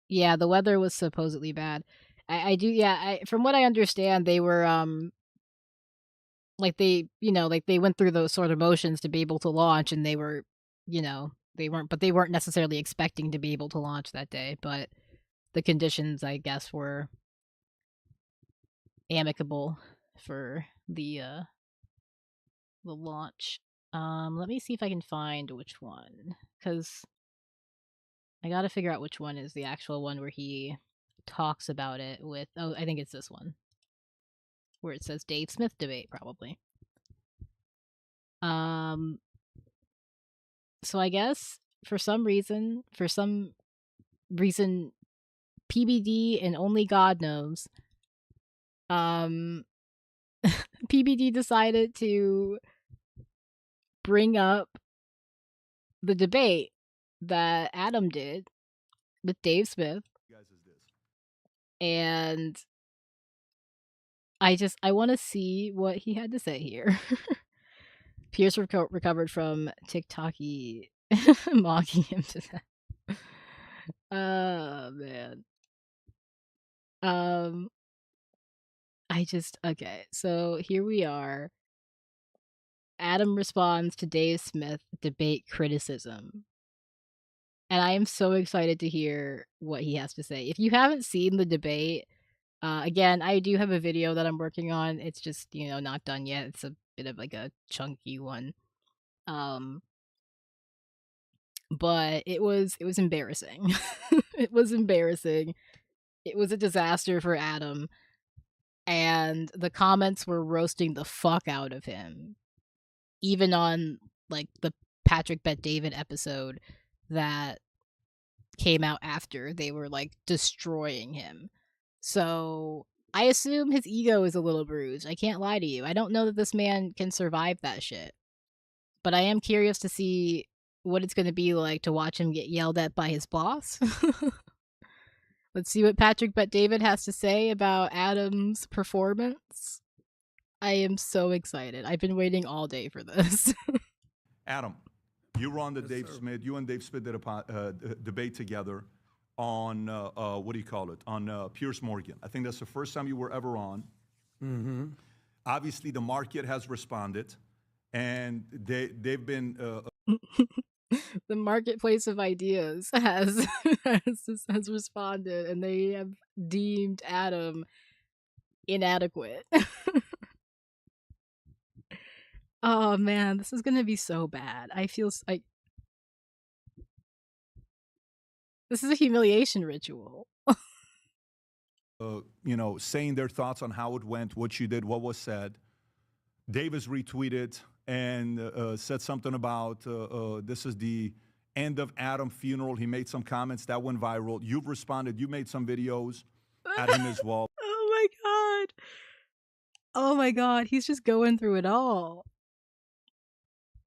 Yeah, the weather was supposedly bad. I do, yeah, from what I understand, they were like they went through those sort of motions to be able to launch, and they were, they weren't necessarily expecting to be able to launch that day, but the conditions, I guess, were amicable for the launch. Let me see if I can find which one, cuz I got to figure out which one is the actual one where he talks about it with, oh, I think it's this one where it says Dave Smith debate, probably. So I guess for some reason, PBD and only God knows, PBD decided to bring up the debate that Adam did with Dave Smith. And I want to see what he had to say here. Pierce recovered from TikToky mocking him to death. Oh man. Okay, so here we are. Adam responds to Dave Smith debate criticism. And I am so excited to hear what he has to say. If you haven't seen the debate, again, I do have a video that I'm working on. It's just, not done yet. It's a bit of like a chunky one. But it was embarrassing. It was embarrassing. It was a disaster for Adam. And the comments were roasting the fuck out of him. Even on like the Patrick Bet David episode that came out after they were like destroying him. So I assume his ego is a little bruised. I can't lie to you. I don't know that this man can survive that shit. But I am curious to see what it's going to be like to watch him get yelled at by his boss. Let's see what Patrick Bet-David has to say about Adam's performance. I am so excited. I've been waiting all day for this. Adam, you were on the Dave Smith. You and Dave Smith did a debate together on what do you call it? On Piers Morgan. I think that's the first time you were ever on. Mm-hmm. Obviously, the market has responded, and they've been. The marketplace of ideas has responded, and they have deemed Adam inadequate. Oh man, this is gonna be so bad. I feel like this is a humiliation ritual. Saying their thoughts on how it went, what you did, what was said. Davis retweeted and said something about this is the end of Adam funeral. He made some comments that went viral. You've responded. You made some videos at him as well. Oh my god. Oh my god, he's just going through it all.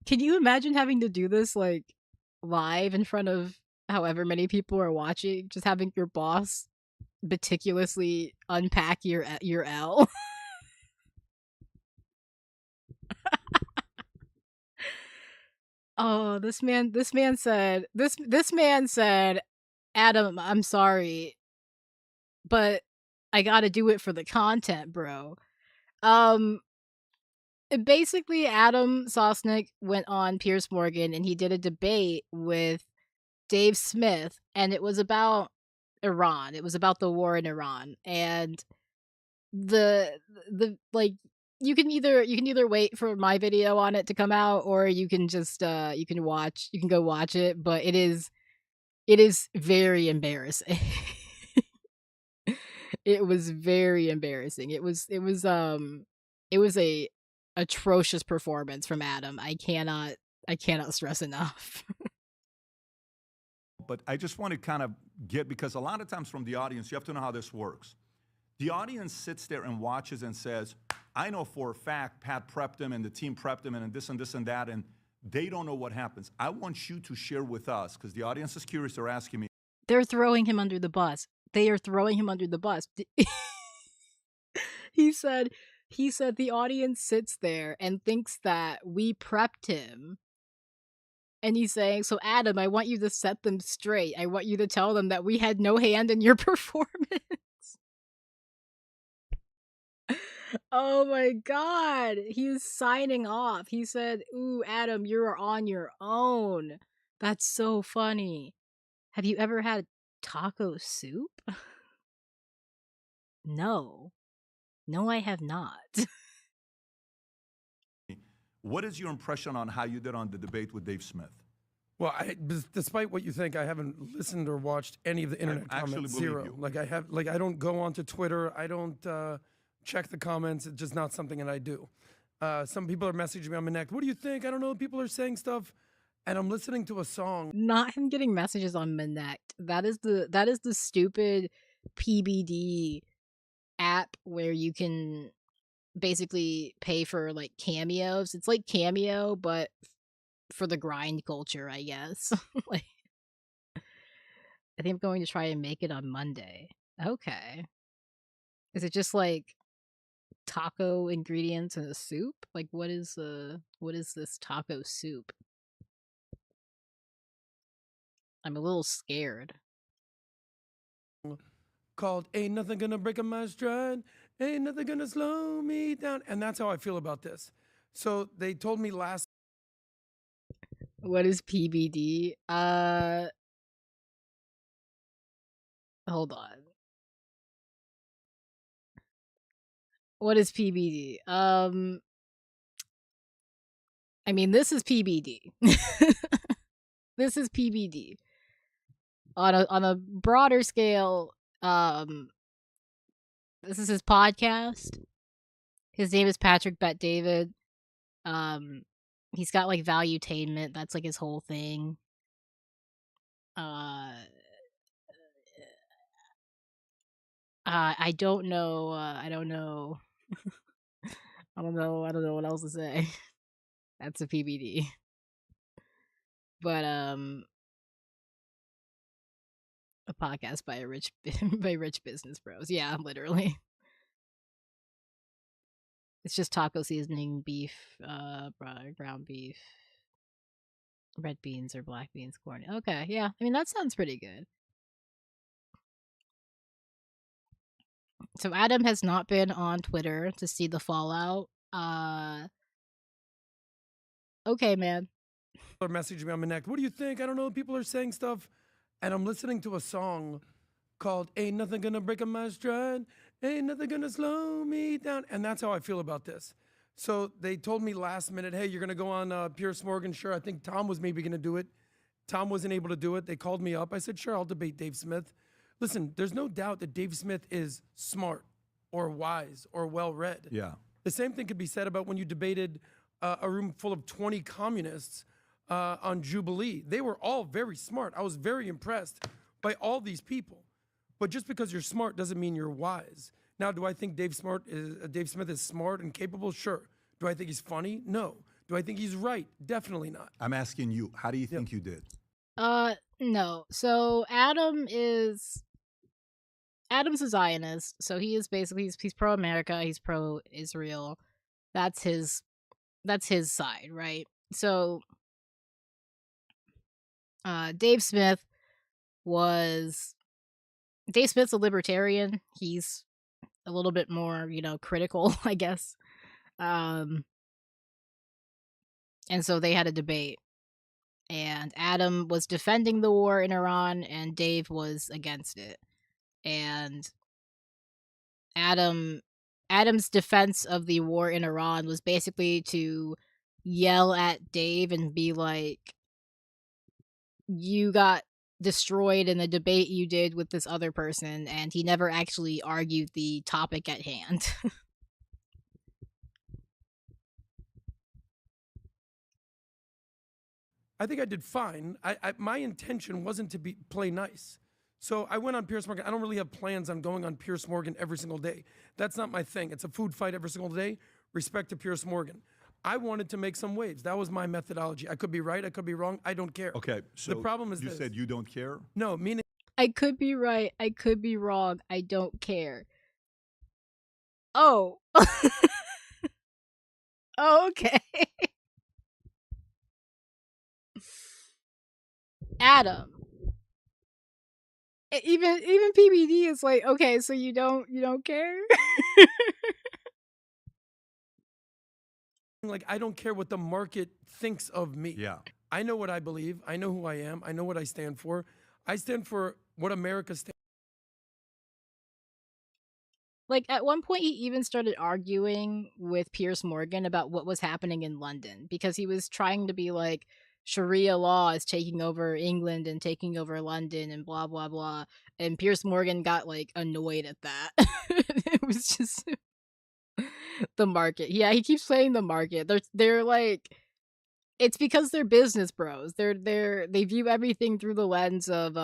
Can you imagine having to do this like live in front of however many people are watching? Just having your boss meticulously unpack your L. Oh, this man said, Adam, I'm sorry, but I gotta do it for the content, bro. Basically, Adam Sosnick went on Piers Morgan and he did a debate with Dave Smith, and it was about Iran. It was about the war in Iran, and the you can either wait for my video on it to come out, or you can just you can go watch it, but it is very embarrassing. It was very embarrassing. It was a atrocious performance from Adam. I cannot stress enough. But I just want to kind of because a lot of times from the audience, you have to know how this works. The audience sits there and watches and says, I know for a fact Pat prepped him and the team prepped him and this and that, and they don't know what happens. I want you to share with us, because the audience is curious. They're asking me. They're throwing him under the bus. They are throwing him under the bus. He said the audience sits there and thinks that we prepped him. And he's saying, so Adam, I want you to set them straight. I want you to tell them that we had no hand in your performance. Oh my god. He's signing off. He said, ooh, Adam, you're on your own. That's so funny. Have you ever had taco soup? No. No, I have not. What is your impression on how you did on the debate with Dave Smith? Well, despite what you think, I haven't listened or watched any of the internet comments. Zero. You. I don't go onto Twitter. I don't check the comments. It's just not something that I do. Some people are messaging me on my neck. What do you think? I don't know. People are saying stuff, and I'm listening to a song. Not him getting messages on Minect. That is the stupid PBD app where you can basically pay for like cameos. It's like Cameo, but for the grind culture, I guess. Like, I think I'm going to try and make it on Monday. Okay. Is it just like taco ingredients in a soup? Like, what is this taco soup? I'm a little scared. Called Ain't Nothing Gonna Break My Stride, Ain't Nothing Gonna Slow Me Down. And that's how I feel about this. So they told me last. What is PBD? Hold on. What is PBD? I mean, this is PBD. This is PBD. On a broader scale, this is his podcast. His name is Patrick Bet-David. He's got like Valuetainment. That's like his whole thing. I don't know. I don't know. I don't know. I don't know what else to say. That's a PBD. But a podcast by a rich by rich business bros. Yeah, literally. It's just taco seasoning, beef, ground beef, red beans or black beans, corn. Okay, yeah. I mean that sounds pretty good. So Adam has not been on Twitter to see the fallout. Okay, man. People are messaging me on Connect. What do you think? I don't know. People are saying stuff, and I'm listening to a song called "Ain't Nothing Gonna Break My Stride, Ain't Nothing Gonna Slow Me Down," and that's how I feel about this. So they told me last minute, "Hey, you're gonna go on Pierce Morgan." Sure, I think Tom was maybe gonna do it. Tom wasn't able to do it. They called me up. I said, "Sure, I'll debate Dave Smith." Listen, there's no doubt that Dave Smith is smart or wise or well read. Yeah. The same thing could be said about when you debated a room full of 20 communists on Jubilee. They were all very smart. I was very impressed by all these people. But just because you're smart doesn't mean you're wise. Now, do I think Dave Smith is smart and capable? Sure. Do I think he's funny? No. Do I think he's right? Definitely not. I'm asking you, how do you think you did? No. So Adam's a Zionist, so he is basically he's pro America, he's pro Israel. That's his side, right? So Dave Smith's a libertarian. He's a little bit more, critical, I guess. And so they had a debate. And Adam was defending the war in Iran and Dave was against it. And Adam's defense of the war in Iran was basically to yell at Dave and be like, you got destroyed in the debate you did with this other person, and he never actually argued the topic at hand. I think I did fine. My intention wasn't to play nice. So I went on Pierce Morgan. I don't really have plans on going on Pierce Morgan every single day. That's not my thing. It's a food fight every single day. Respect to Pierce Morgan. I wanted to make some waves. That was my methodology. I could be right. I could be wrong. I don't care. Okay, so the problem is you this. said you don't care? No, meaning I could be right. I could be wrong. I don't care. Oh. Oh, okay. Adam. Even PBD is like, okay, so you don't care? like I don't care what the market thinks of me. Yeah. I know what I believe. I know who I am. I know what I stand for. I stand for what America stands. Like, at one point, he even started arguing with Pierce Morgan about what was happening in London because he was trying to be like, Sharia law is taking over England and taking over London and blah, blah, blah. And Pierce Morgan got, like, annoyed at that. It was just the market. Yeah, he keeps saying the market. They're like, it's because they're business bros. They view everything through the lens of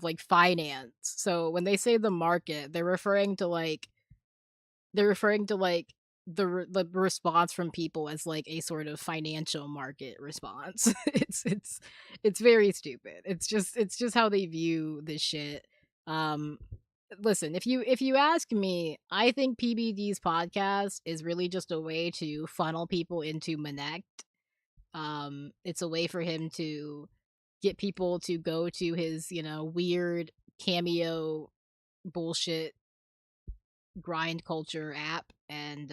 like finance. So when they say the market, they're referring to like the response from people as like a sort of financial market response. It's very stupid. It's just how they view this shit. Listen, if you ask me, I think PBD's podcast is really just a way to funnel people into Monect. It's a way for him to get people to go to his, weird cameo bullshit grind culture app and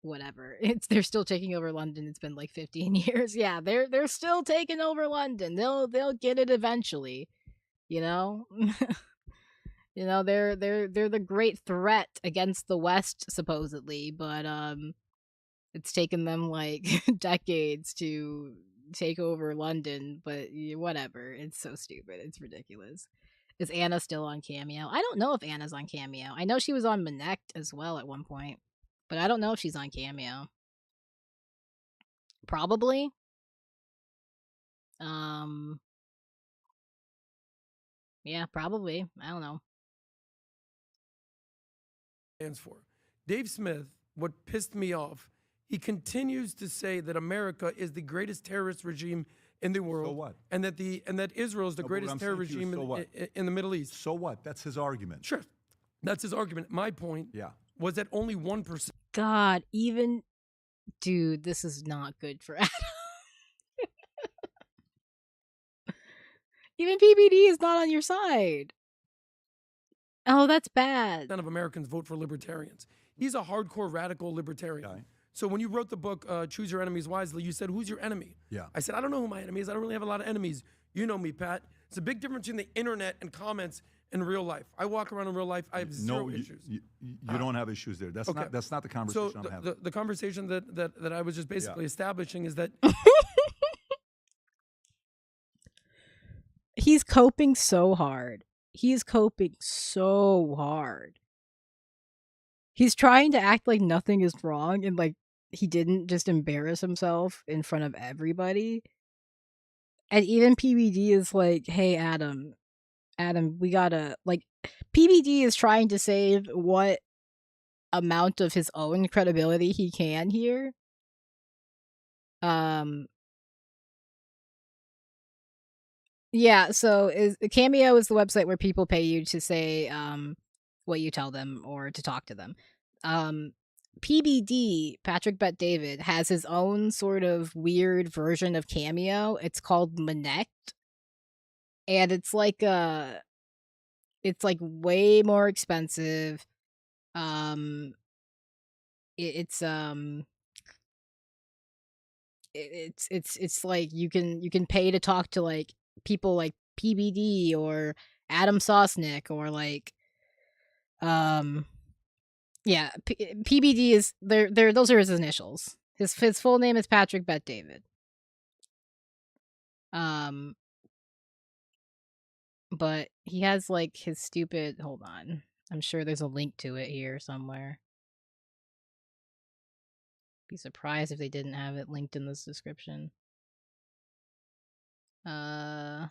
whatever. They're still taking over London. It's been like 15 years. Yeah, they're still taking over London. They'll get it eventually. You know? They're the great threat against the West supposedly, but it's taken them like decades to take over London, but whatever. It's so stupid. It's ridiculous. Is Anna still on Cameo? I don't know if Anna's on Cameo. I know she was on Monect as well at one point, but I don't know if she's on Cameo. Probably. Yeah, probably. I don't know. stands for. Dave Smith, what pissed me off, he continues to say that America is the greatest terrorist regime in the world. So what? And that Israel is the No, but what greatest I'm terror saying to you, regime so what? in the Middle East. So what? That's his argument. Sure. That's his argument. My point Yeah. was that only 1%. God, even dude, this is not good for Adam. Even PBD is not on your side. Oh, that's bad. Of Americans vote for libertarians. He's a hardcore radical libertarian. Okay. So when you wrote the book, Choose Your Enemies Wisely, you said, who's your enemy? Yeah. I said, I don't know who my enemy is. I don't really have a lot of enemies. You know me, Pat. It's a big difference between the internet and comments in real life. I walk around in real life. I have zero issues. You don't have issues there. That's okay. not the conversation So I'm having. the conversation that I was just basically establishing is that He's coping so hard. He's coping so hard. He's trying to act like nothing is wrong and like he didn't just embarrass himself in front of everybody. And even PBD is like, hey, Adam, we gotta, like, PBD is trying to save what amount of his own credibility he can here. Yeah, so Cameo is the website where people pay you to say what you tell them or to talk to them. PBD, Patrick Bet David, has his own sort of weird version of Cameo. It's called Manect. And it's like way more expensive. It's like you can pay to talk to like people like PBD or Adam Sosnick or like PBD is they're those are his initials. His full name is Patrick Bet David. But he has like his stupid, hold on. I'm sure there's a link to it here somewhere. Be surprised if they didn't have it linked in this description. This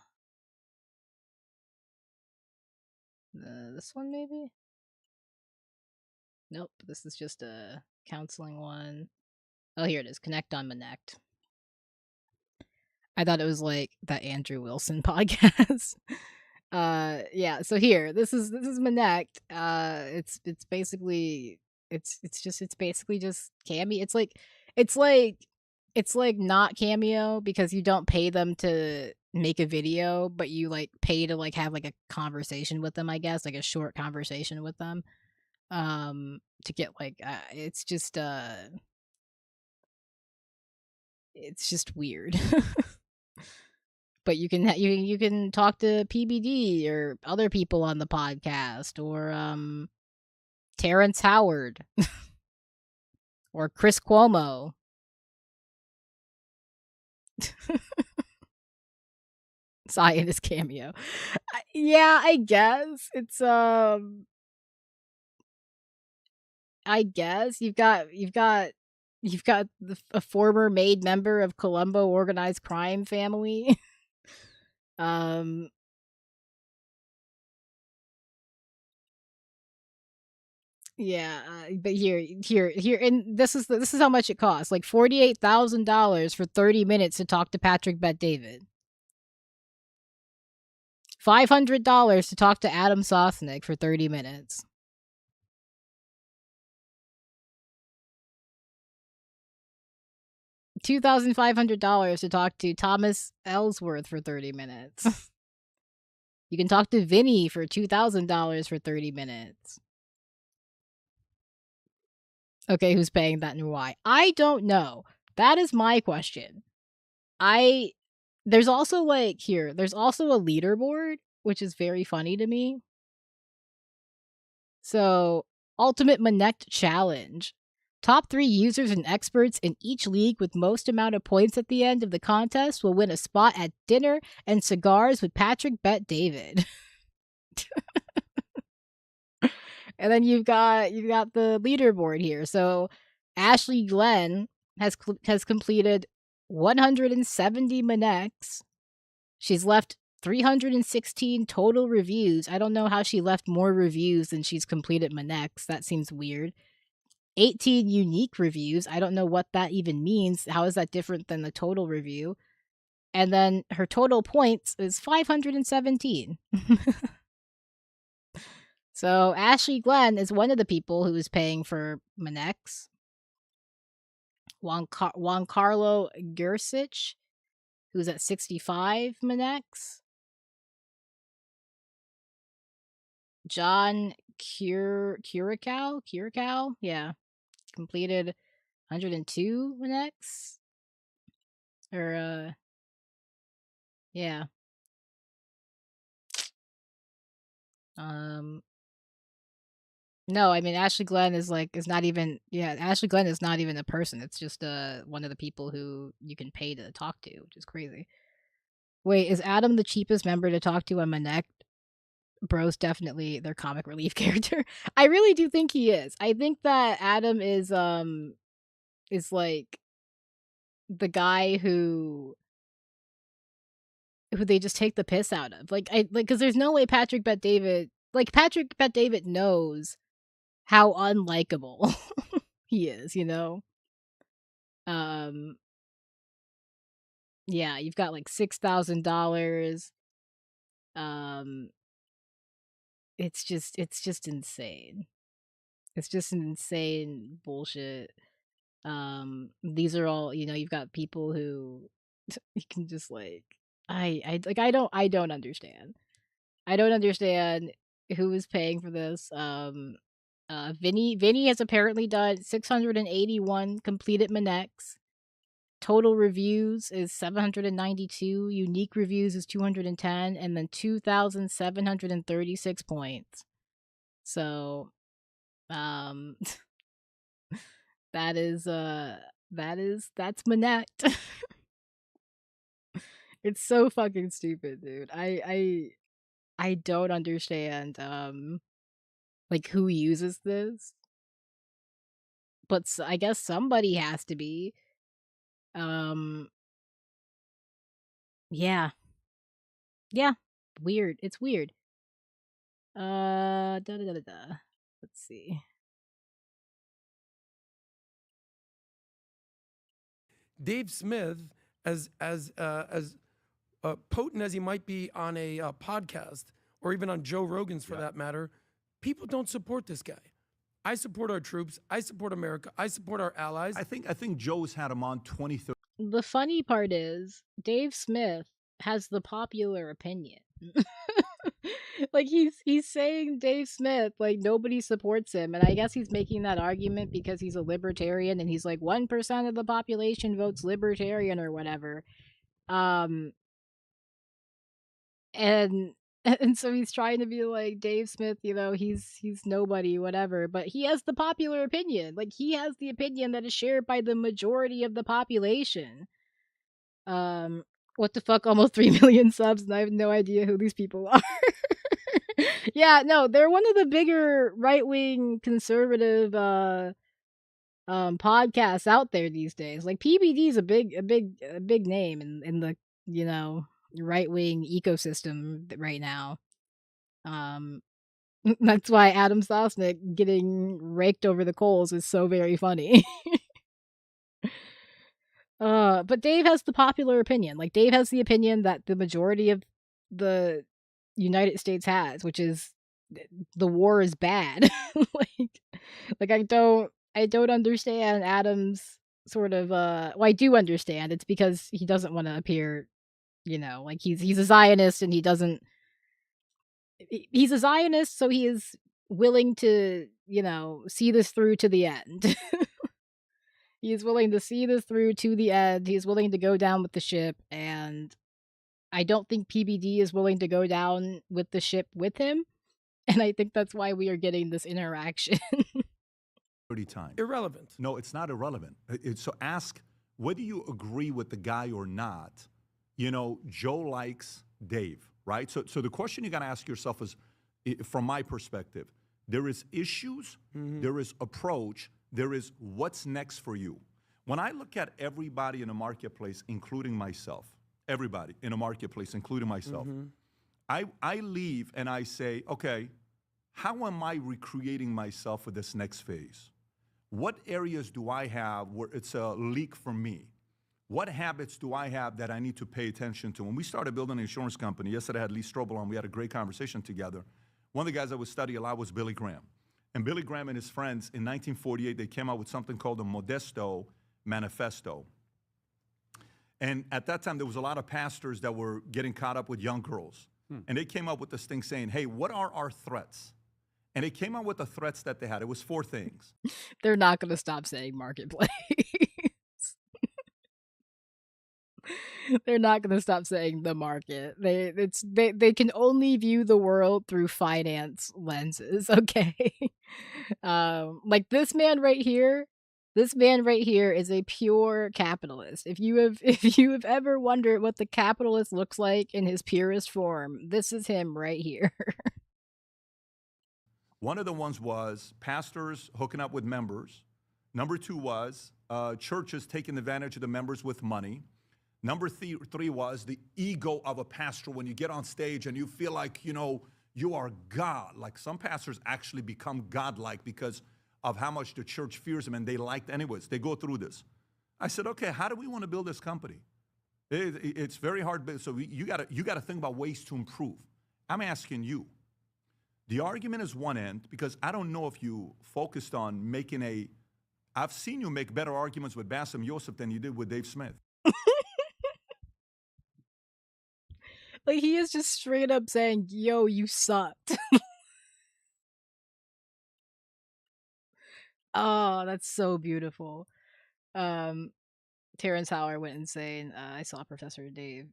one maybe? Nope, this is just a counseling one. Oh, here it is. Connect on Manect. I thought it was like that Andrew Wilson podcast. Yeah, so here, this is Manect. It's basically it's basically just Cameo. It's like not Cameo because you don't pay them to make a video, but you like pay to like have like a conversation with them, I guess, like a short conversation with them. To get like it's just weird. But you can talk to PBD or other people on the podcast or Terrence Howard or Chris Cuomo. Zionist Cameo. Yeah, I guess it's I guess you've got a former made member of Colombo organized crime family. Yeah, but here, and this is how much it costs. Like $48,000 for 30 minutes to talk to Patrick Bet David. $500 to talk to Adam Sosnick for 30 minutes. $2,500 to talk to Thomas Ellsworth for 30 minutes. You can talk to Vinny for $2,000 for 30 minutes. Okay, who's paying that and why? I don't know. That is my question. There's also there's also a leaderboard, which is very funny to me. So, Ultimate Manect Challenge. Top 3 users and experts in each league with most amount of points at the end of the contest will win a spot at dinner and cigars with Patrick Bet David. And then you've got the leaderboard here. So Ashley Glenn has completed 170 Manects. She's left 316 total reviews. I don't know how she left more reviews than she's completed Manex. That seems weird. 18 unique reviews. I don't know what that even means. How is that different than the total review? And then her total points is 517. So Ashley Glenn is one of the people who is paying for Manex. Juan Carlo Gersic, who's at 65 Manex. John Curacao, yeah, completed 102 Manex. Or, yeah. No, I mean Ashley Glenn is not even Ashley Glenn is not even a person. It's just one of the people who you can pay to talk to, which is crazy. Wait, is Adam the cheapest member to talk to on Manek? Bro's definitely their comic relief character. I really do think he is. I think that Adam is like the guy who they just take the piss out of. Because there's no way Patrick Bet David knows how unlikable he is, you know? Yeah, you've got like $6,000. It's just insane. It's just an insane bullshit. These are all, you've got people who you can just I don't understand. I don't understand who is paying for this. Vinny has apparently done 681 completed Manex. Total reviews is 792. Unique reviews is 210, and then 2,736 points. So, that's Manette. It's so fucking stupid, dude. I don't understand who uses this, but I guess somebody has to be. Yeah, weird. It's weird. Da da da da da. Let's see. Dave Smith, as potent as he might be on a podcast or even on Joe Rogan's for that matter, people don't support this guy. I support our troops. I support America. I support our allies. I think Joe's had him on 2030. The funny part is Dave Smith has the popular opinion. He's saying Dave Smith, nobody supports him, and I guess he's making that argument because he's a libertarian and he's 1% of the population votes libertarian or whatever. And so he's trying to be like Dave Smith, he's nobody, whatever, but he has the popular opinion. He has the opinion that is shared by the majority of the population. What the fuck, almost 3 million subs, and I have no idea who these people are. Yeah, no, they're one of the bigger right-wing conservative podcasts out there these days. PBD is a big name in the, right-wing ecosystem right now. That's why Adam Sosnick getting raked over the coals is so very funny. But Dave has the popular opinion. Dave has the opinion that the majority of the United States has, which is the war is bad. I don't understand Adam's sort of well, I do understand. It's because he doesn't want to appear, he's a Zionist and he's a Zionist, so he is willing to, see this through to the end. He's willing to see this through to the end. He's willing to go down with the ship, and I don't think PBD is willing to go down with the ship with him, and I think that's why we are getting this interaction. 30 times. Irrelevant. No, it's not irrelevant. So ask whether you agree with the guy or not. Joe likes Dave, right? So the question you got to ask yourself is, from my perspective, there is issues, there is approach, there is what's next for you. When I look at everybody in the marketplace, including myself, everybody in a marketplace, including myself. I leave and I say, okay, how am I recreating myself for this next phase? What areas do I have where it's a leak for me? What habits do I have that I need to pay attention to? When we started building an insurance company, yesterday I had Lee Strobel on, we had a great conversation together. One of the guys I would study a lot was Billy Graham. And Billy Graham and his friends, in 1948, they came out with something called the Modesto Manifesto. And at that time, there was a lot of pastors that were getting caught up with young girls. And they came up with this thing saying, hey, what are our threats? And they came up with the threats that they had. It was 4 things. They're not going to stop saying marketplace. They're not going to stop saying the market. They can only view the world through finance lenses, okay? Like this man right here is a pure capitalist. If you have ever wondered what the capitalist looks like in his purest form, this is him right here. One of the ones was pastors hooking up with members. Number 2 was churches taking advantage of the members with money. Number 3 was the ego of a pastor when you get on stage and you feel like, you are God. Like some pastors actually become godlike because of how much the church fears them, and they liked anyways. They go through this. I said, okay, how do we want to build this company? It's very hard. So you got to think about ways to improve. I'm asking you. The argument is one end, because I don't know if you focused on making I've seen you make better arguments with Bassem Youssef than you did with Dave Smith. Like he is just straight up saying, yo, you sucked. Oh, that's so beautiful. Terrence Howard went insane. I saw Professor Dave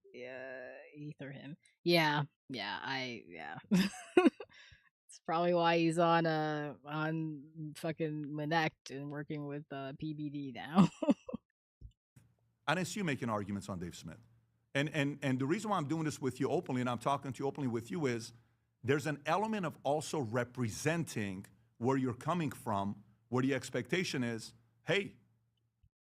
ether him. Yeah. It's probably why he's on fucking Manect and working with PBD now. I didn't see you making arguments on Dave Smith. And the reason why I'm doing this with you openly, and I'm talking to you openly with you, is there's an element of also representing where you're coming from, where the expectation is, hey.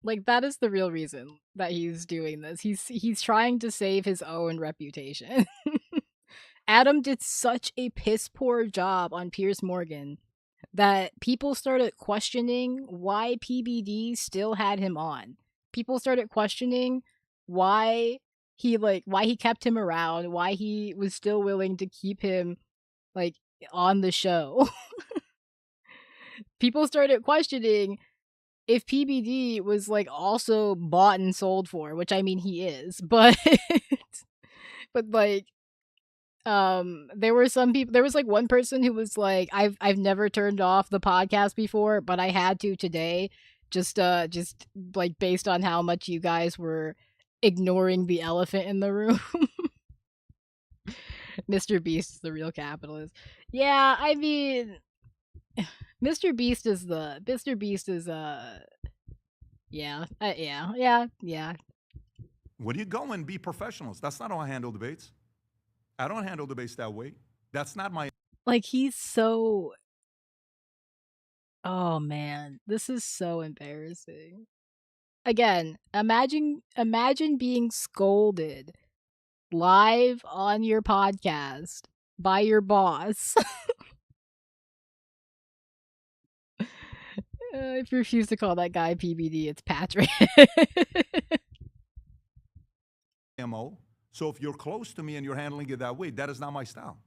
Like, that is the real reason that he's doing this. He's trying to save his own reputation. Adam did such a piss poor job on Piers Morgan that people started questioning why PBD still had him on. People started questioning why he kept him around, why he was still willing to keep him like on the show. People started questioning if PBD was like also bought and sold for, which I mean he is, but like there were some people, there was like one person who was like, I've never turned off the podcast before, but I had to today, just like based on how much you guys were ignoring the elephant in the room. Mr. Beast is the real capitalist. Yeah, I mean, Mr. Beast is yeah. When you go and be professionals, that's not how I handle debates. I don't handle debates that way. That's not my. Like he's so. Oh man, this is so embarrassing. Again, imagine being scolded live on your podcast by your boss. If you refuse to call that guy PBD, it's Patrick. MO. So if you're close to me and you're handling it that way, that is not my style.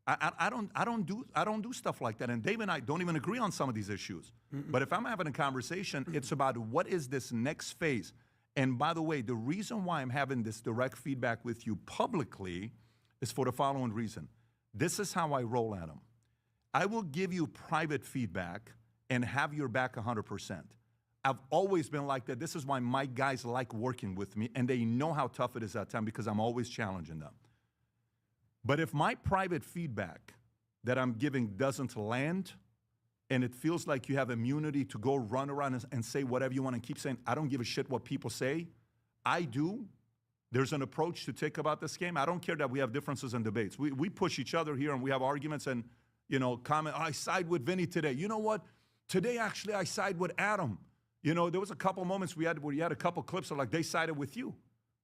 I don't do stuff like that. And Dave and I don't even agree on some of these issues. But if I'm having a conversation, it's about what is this next phase. And by the way, the reason why I'm having this direct feedback with you publicly is for the following reason. This is how I roll, Adam. I will give you private feedback and have your back 100%. I've always been like that. This is why my guys like working with me, and they know how tough it is at times because I'm always challenging them. But if my private feedback that I'm giving doesn't land, and it feels like you have immunity to go run around and say whatever you want and keep saying, I don't give a shit what people say, I do. There's an approach to take about this game. I don't care that we have differences in debates. We push each other here and we have arguments and, comment, I side with Vinny today. You know what? Today, actually, I side with Adam. There was a couple moments we had where you had a couple clips of like they sided with you.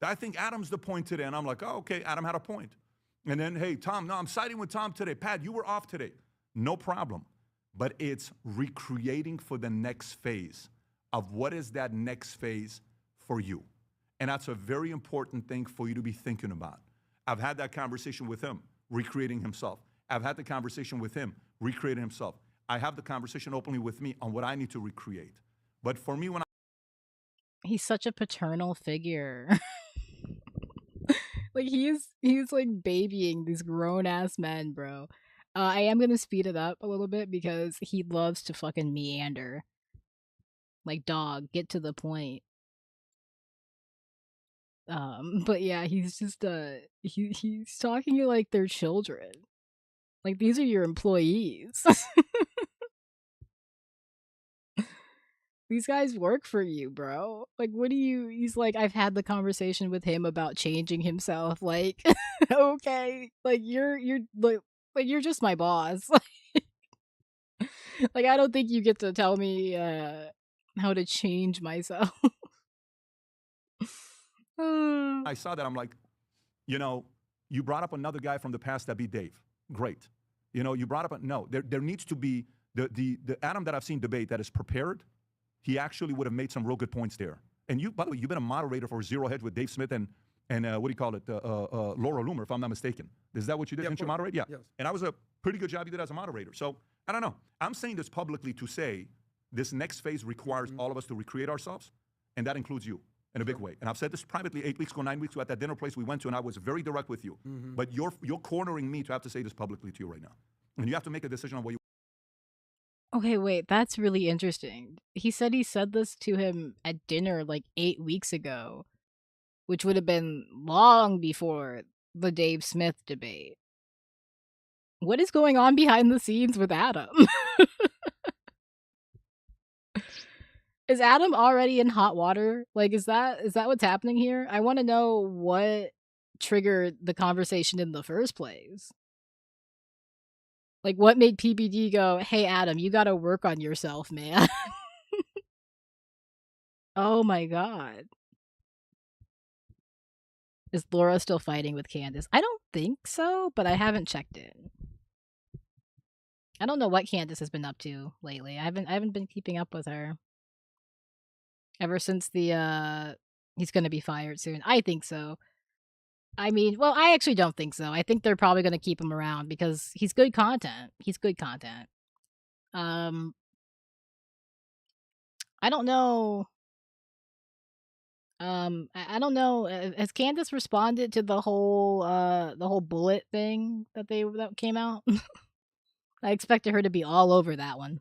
I think Adam's the point today. And I'm like, oh, okay, Adam had a point. And then, hey, Tom, no, I'm siding with Tom today. Pat, you were off today. No problem. But it's recreating for the next phase of what is that next phase for you. And that's a very important thing for you to be thinking about. I've had that conversation with him, recreating himself. I've had the conversation with him, recreating himself. I have the conversation openly with me on what I need to recreate. But for me, when He's such a paternal figure. Like he's like babying these grown ass men, bro. I am gonna speed it up a little bit because he loves to fucking meander. Like, dog, get to the point. But yeah, he's just he's talking to like their children. Like, these are your employees. These guys work for you, bro. Like, what do you? He's like, I've had the conversation with him about changing himself. Like, okay, like you're like you're just my boss. Like, I don't think you get to tell me how to change myself. I saw that, I'm like, you know, you brought up another guy from the past that beat Dave. Great. You know, you brought up no. There needs to be the Adam that I've seen debate that is prepared. He actually would have made some real good points there. And you, by the way, you've been a moderator for Zero Hedge with Dave Smith and what do you call it, Laura Loomer, if I'm not mistaken. Is that what you did? Yeah, Didn't you moderate? Yeah. Yes. And that was a pretty good job you did as a moderator. So I don't know. I'm saying this publicly to say this next phase requires all of us to recreate ourselves, and that includes you in a big way. And I've said this privately 8 weeks ago, 9 weeks ago at that dinner place we went to, and I was very direct with you. But you're cornering me to have to say this publicly to you right now. And you have to make a decision on what you. Okay, wait, that's really interesting. He said this to him at dinner like 8 weeks ago, which would have been long before the Dave Smith debate. What is going on behind the scenes with Adam? Is Adam already in hot water? Like, is that what's happening here? I want to know what triggered the conversation in the first place. Like, what made PBD go, hey, Adam, you gotta work on yourself, man? Oh my god. Is Laura still fighting with Candace? I don't think so, but I haven't checked in. I don't know what Candace has been up to lately. I haven't been keeping up with her. Ever since the he's gonna be fired soon. I think so. I mean, well, I actually don't think so. I think they're probably gonna keep him around because he's good content. He's good content. I don't know. I don't know. Has Candace responded to the whole bullet thing that came out? I expected her to be all over that one.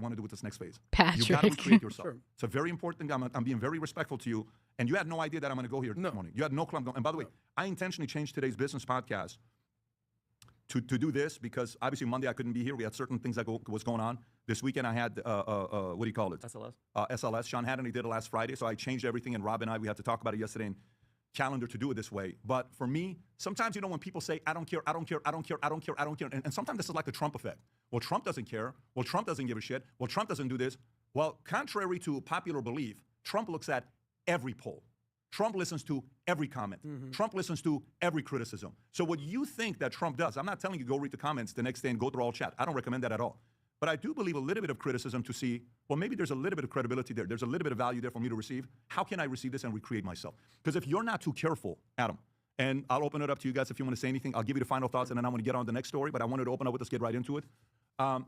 Want to do with this next phase. Patrick. You got to recreate yourself. Sure. It's a very important thing. I'm being very respectful to you. And you had no idea that I'm going to go here this morning. You had no clue I'm going. And by the way, I intentionally changed today's business podcast to do this because obviously Monday I couldn't be here. We had certain things that was going on. This weekend I had, what do you call it? SLS. SLS. Sean Hannity did it last Friday. So I changed everything. And Rob and I, we had to talk about it yesterday and calendar to do it this way. But for me, sometimes, you know, when people say, I don't care, I don't care, I don't care, I don't care, I don't care. And sometimes this is like the Trump effect. Well, Trump doesn't care. Well, Trump doesn't give a shit. Well, Trump doesn't do this. Well, contrary to popular belief, Trump looks at every poll. Trump listens to every comment. Trump listens to every criticism. So what you think that Trump does, I'm not telling you go read the comments the next day and go through all chat. I don't recommend that at all. But I do believe a little bit of criticism to see, well, maybe there's a little bit of credibility there. There's a little bit of value there for me to receive. How can I receive this and recreate myself? Because if you're not too careful, Adam, and I'll open it up to you guys if you want to say anything. I'll give you the final thoughts, and then I'm going to get on the next story. But I wanted to open up with us, get right into it.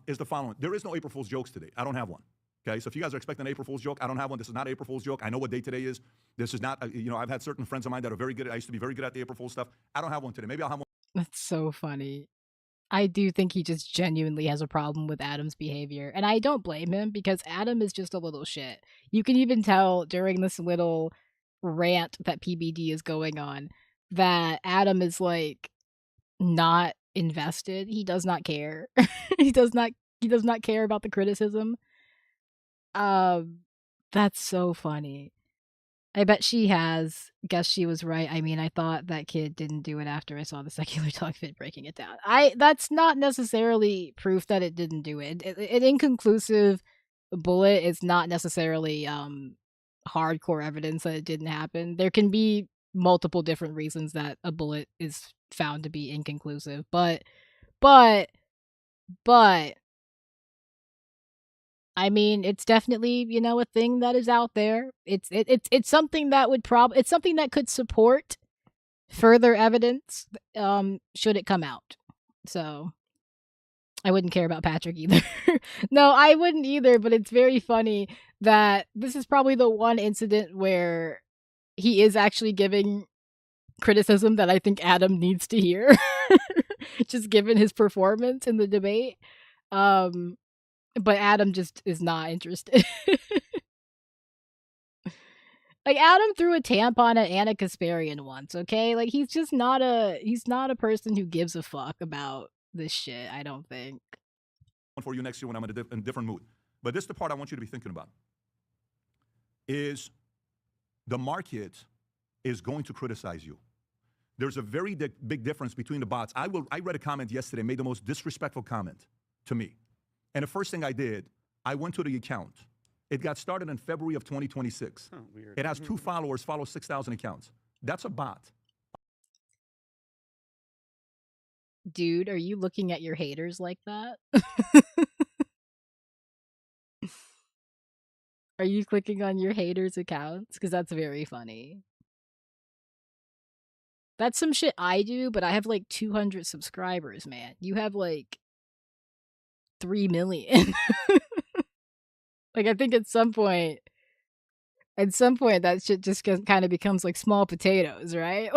Is the following. There is no April Fool's jokes today. I don't have one. Okay, so if you guys are expecting an April Fool's joke, I don't have one. This is not an April Fool's joke. I know what day today is. This is not, you know, I've had certain friends of mine that are very good. I used to be very good at the April Fool's stuff. I don't have one today. Maybe I'll have one. That's so funny. I do think he just genuinely has a problem with Adam's behavior. And I don't blame him because Adam is just a little shit. You can even tell during this little rant that PBD is going on that Adam is like not invested. He does not care. he does not care about the criticism. That's so funny. I bet she has. Guess she was right. I mean, I thought that kid didn't do it after I saw the secular talk vid breaking it down. That's not necessarily proof that it didn't do it. An inconclusive bullet is not necessarily hardcore evidence that it didn't happen. There can be multiple different reasons that a bullet is found to be inconclusive. But I mean, it's definitely, you know, a thing that is out there. It's something that would it's something that could support further evidence should it come out. So I wouldn't care about Patrick either. No, I wouldn't either, but it's very funny that this is probably the one incident where he is actually giving criticism that I think Adam needs to hear. Just given his performance in the debate. But Adam just is not interested. Like, Adam threw a tampon at Anna Kasparian once, okay? Like, he's just not a person who gives a fuck about this shit, I don't think. For you next year when I'm in a different mood. But this is the part I want you to be thinking about. Is the market is going to criticize you. There's a very big difference between the bots. I read a comment yesterday, made the most disrespectful comment to me. And the first thing I did, I went to the account. It got started in February of 2026. Oh, weird. It has 2 followers, follows 6,000 accounts. That's a bot. Dude, are you looking at your haters like that? Are you clicking on your haters' accounts? Because that's very funny. That's some shit I do, but I have like 200 subscribers, man. You have like 3 million. Like, I think at some point that shit just kind of becomes like small potatoes, right?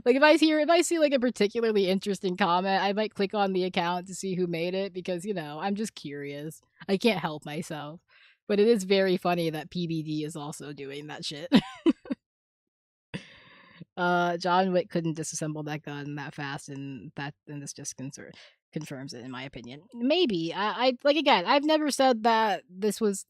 Like if I see like a particularly interesting comment, I might click on the account to see who made it because, you know, I'm just curious. I can't help myself. But it is very funny that PBD is also doing that shit. John Wick couldn't disassemble that gun that fast, and this just confirms it in my opinion. Maybe I like, again, I've never said that it was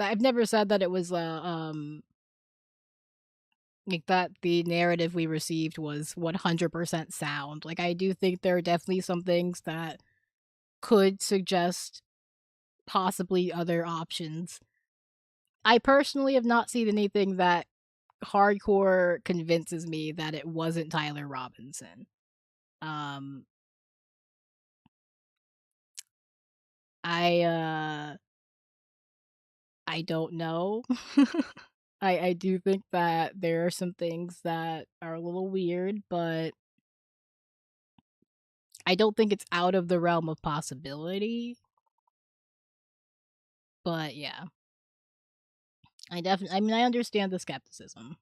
like that the narrative we received was 100% sound. Like, I do think there are definitely some things that could suggest possibly other options. I personally have not seen anything that hardcore convinces me that it wasn't Tyler Robinson. I don't know. I do think that there are some things that are a little weird, but I don't think it's out of the realm of possibility. But yeah. I understand the skepticism.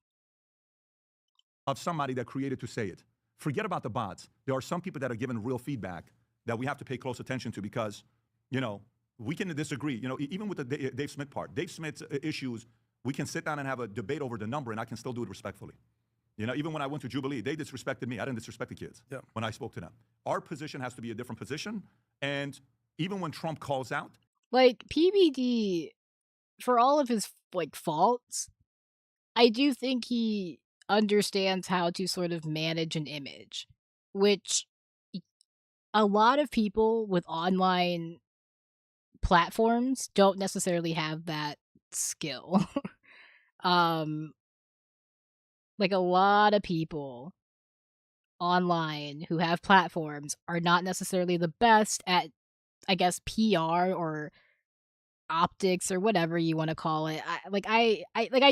Of somebody that created to say it. Forget about the bots. There are some people that are giving real feedback that we have to pay close attention to because, you know, we can disagree. You know, even with the Dave Smith part, Dave Smith's issues, we can sit down and have a debate over the number, and I can still do it respectfully. You know, even when I went to Jubilee, they disrespected me. I didn't disrespect the kids when I spoke to them. Our position has to be a different position, and even when Trump calls out, like, PBD, for all of his like faults, I do think he understands how to sort of manage an image, which a lot of people with online platforms don't necessarily have that skill. Like, a lot of people online who have platforms are not necessarily the best at, I guess, PR or optics or whatever you want to call it. I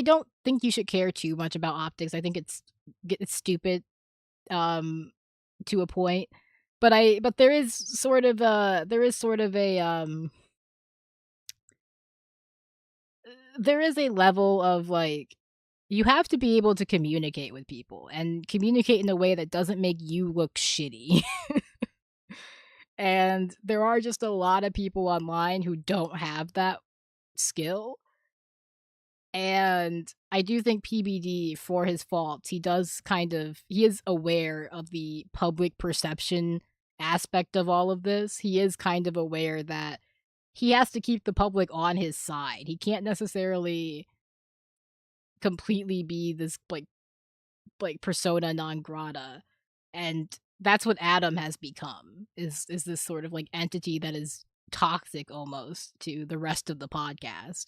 don't think you should care too much about optics. I think it's stupid to a point. But there is sort of a there is a level of, like, you have to be able to communicate with people and communicate in a way that doesn't make you look shitty. And there are just a lot of people online who don't have that skill. And I do think PBD, for his faults, he is aware of the public perception aspect of all of this. He is kind of aware that he has to keep the public on his side. He can't necessarily completely be this like persona non grata. And that's what Adam has become, is this sort of like entity that is toxic almost to the rest of the podcast.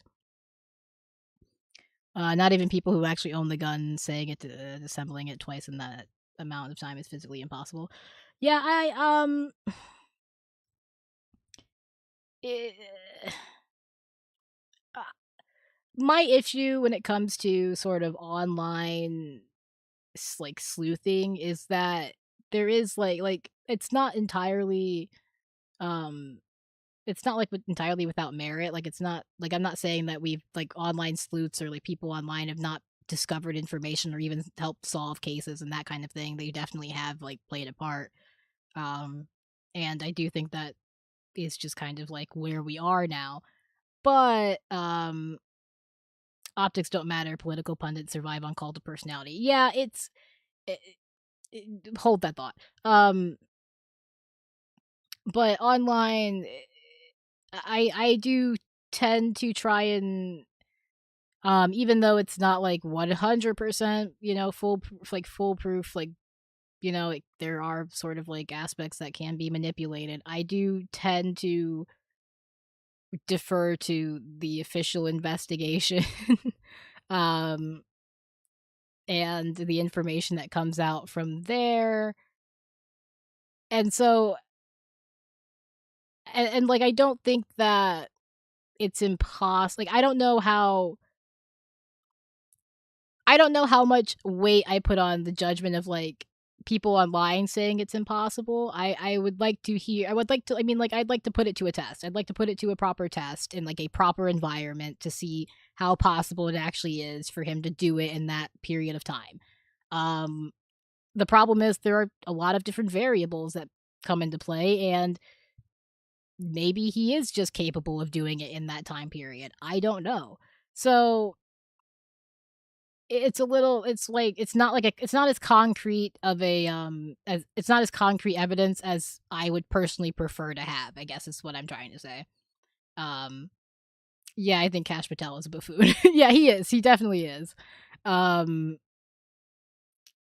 Not even people who actually own the gun saying it, assembling it twice in that amount of time is physically impossible. Yeah, eh, uh, my issue when it comes to sort of online like sleuthing is that there is like it's not entirely um it's not like entirely without merit. Like it's not like I'm not saying that we've like online sleuths or like people online have not discovered information or even helped solve cases and that kind of thing. They definitely have like played a part. Um and I do think that is just kind of like where we are now. But optics don't matter, political pundits survive on cult of personality. Yeah, it, hold that thought. But online I do tend to try and even though it's not like 100%, foolproof, like like there are sort of like aspects that can be manipulated. I do tend to defer to the official investigation um and the information that comes out from there. And so and like I don't think that it's impossible. Like I don't know how much weight I put on the judgment of like people online saying it's impossible. I would like to hear. I would like to. I mean, like I'd like to put it to a test. I'd like to put it to a proper test in like a proper environment to see how possible it actually is for him to do it in that period of time. Um, the problem is there are a lot of different variables that come into play, and maybe he is just capable of doing it in that time period. I don't know. So it's a little it's like it's not as concrete of a as it's not as concrete evidence as I would personally prefer to have, I guess is what I'm trying to say. Um yeah, I think Cash Patel is a buffoon. Yeah, he is. He definitely is. Um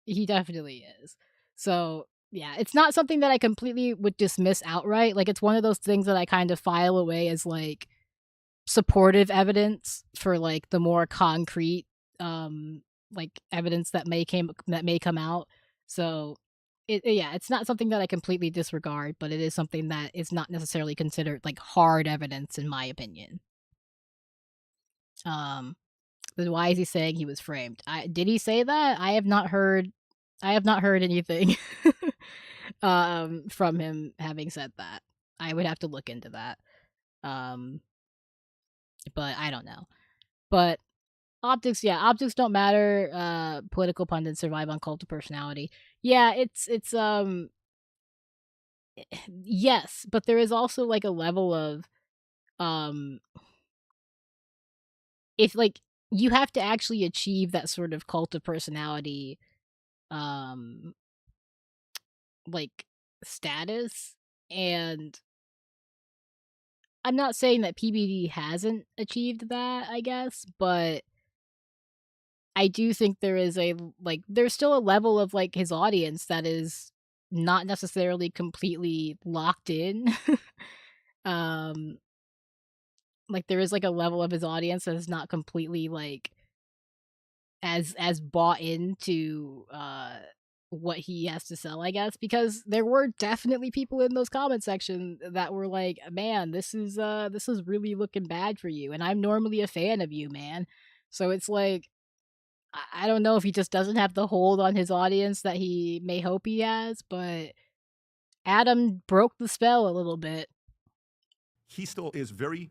he definitely is. So, yeah, it's not something that I completely would dismiss outright. Like it's one of those things that I kind of file away as like supportive evidence for like the more concrete like evidence that may come out. So yeah, it's not something that I completely disregard, but it is something that is not necessarily considered like hard evidence in my opinion. um but why is he saying he was framed? Did he say that? I have not heard anything from him having said that. I would have to look into that. um but I don't know. But optics, yeah, optics don't matter. Political pundits survive on cult of personality. Yeah, it's yes, but there is also like a level of um if like you have to actually achieve that sort of cult of personality um like status. And I'm not saying that PBD hasn't achieved that, I guess, but I do think there is there's still a level of like his audience that is not necessarily completely locked in. um like there is like a level of his audience that is not completely like as bought into what he has to sell, I guess, because there were definitely people in those comment section that were like, man, this is really looking bad for you, and I'm normally a fan of you, man. So it's like I don't know if he just doesn't have the hold on his audience that he may hope he has, but Adam broke the spell a little bit. He still is very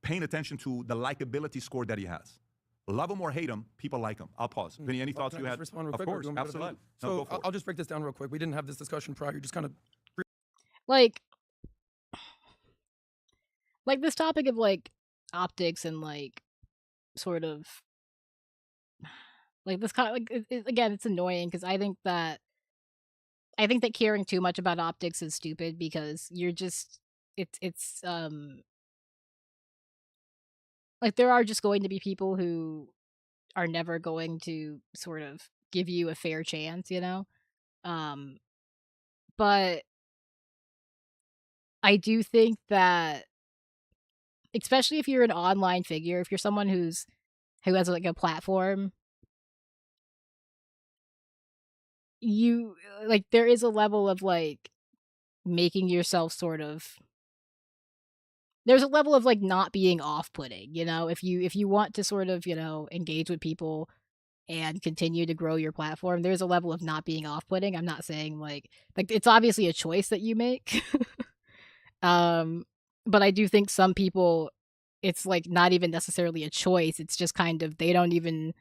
paying attention to the likability score that he has. Love him or hate him, people like him. I'll pause. Vinny, any thoughts Can you I had? just respond real Of quick, or course, do you want me to go to absolutely. that? No, So go for I'll it. just break this down real quick. We didn't have this discussion prior. You just kind of like like this topic of like optics and like sort of like this kind of like again, it's annoying because I think that caring too much about optics is stupid because you're just it's like there are just going to be people who are never going to sort of give you a fair chance, you know? Um but I do think that especially if you're an online figure, if you're someone who's who has like a platform, you like there is a level of like making yourself sort of, there's a level of like not being off-putting, you know, if you want to sort of, you know, engage with people and continue to grow your platform, there's a level of not being off-putting. I'm not saying like it's obviously a choice that you make. But I do think some people, it's like not even necessarily a choice. It's just kind of, they don't even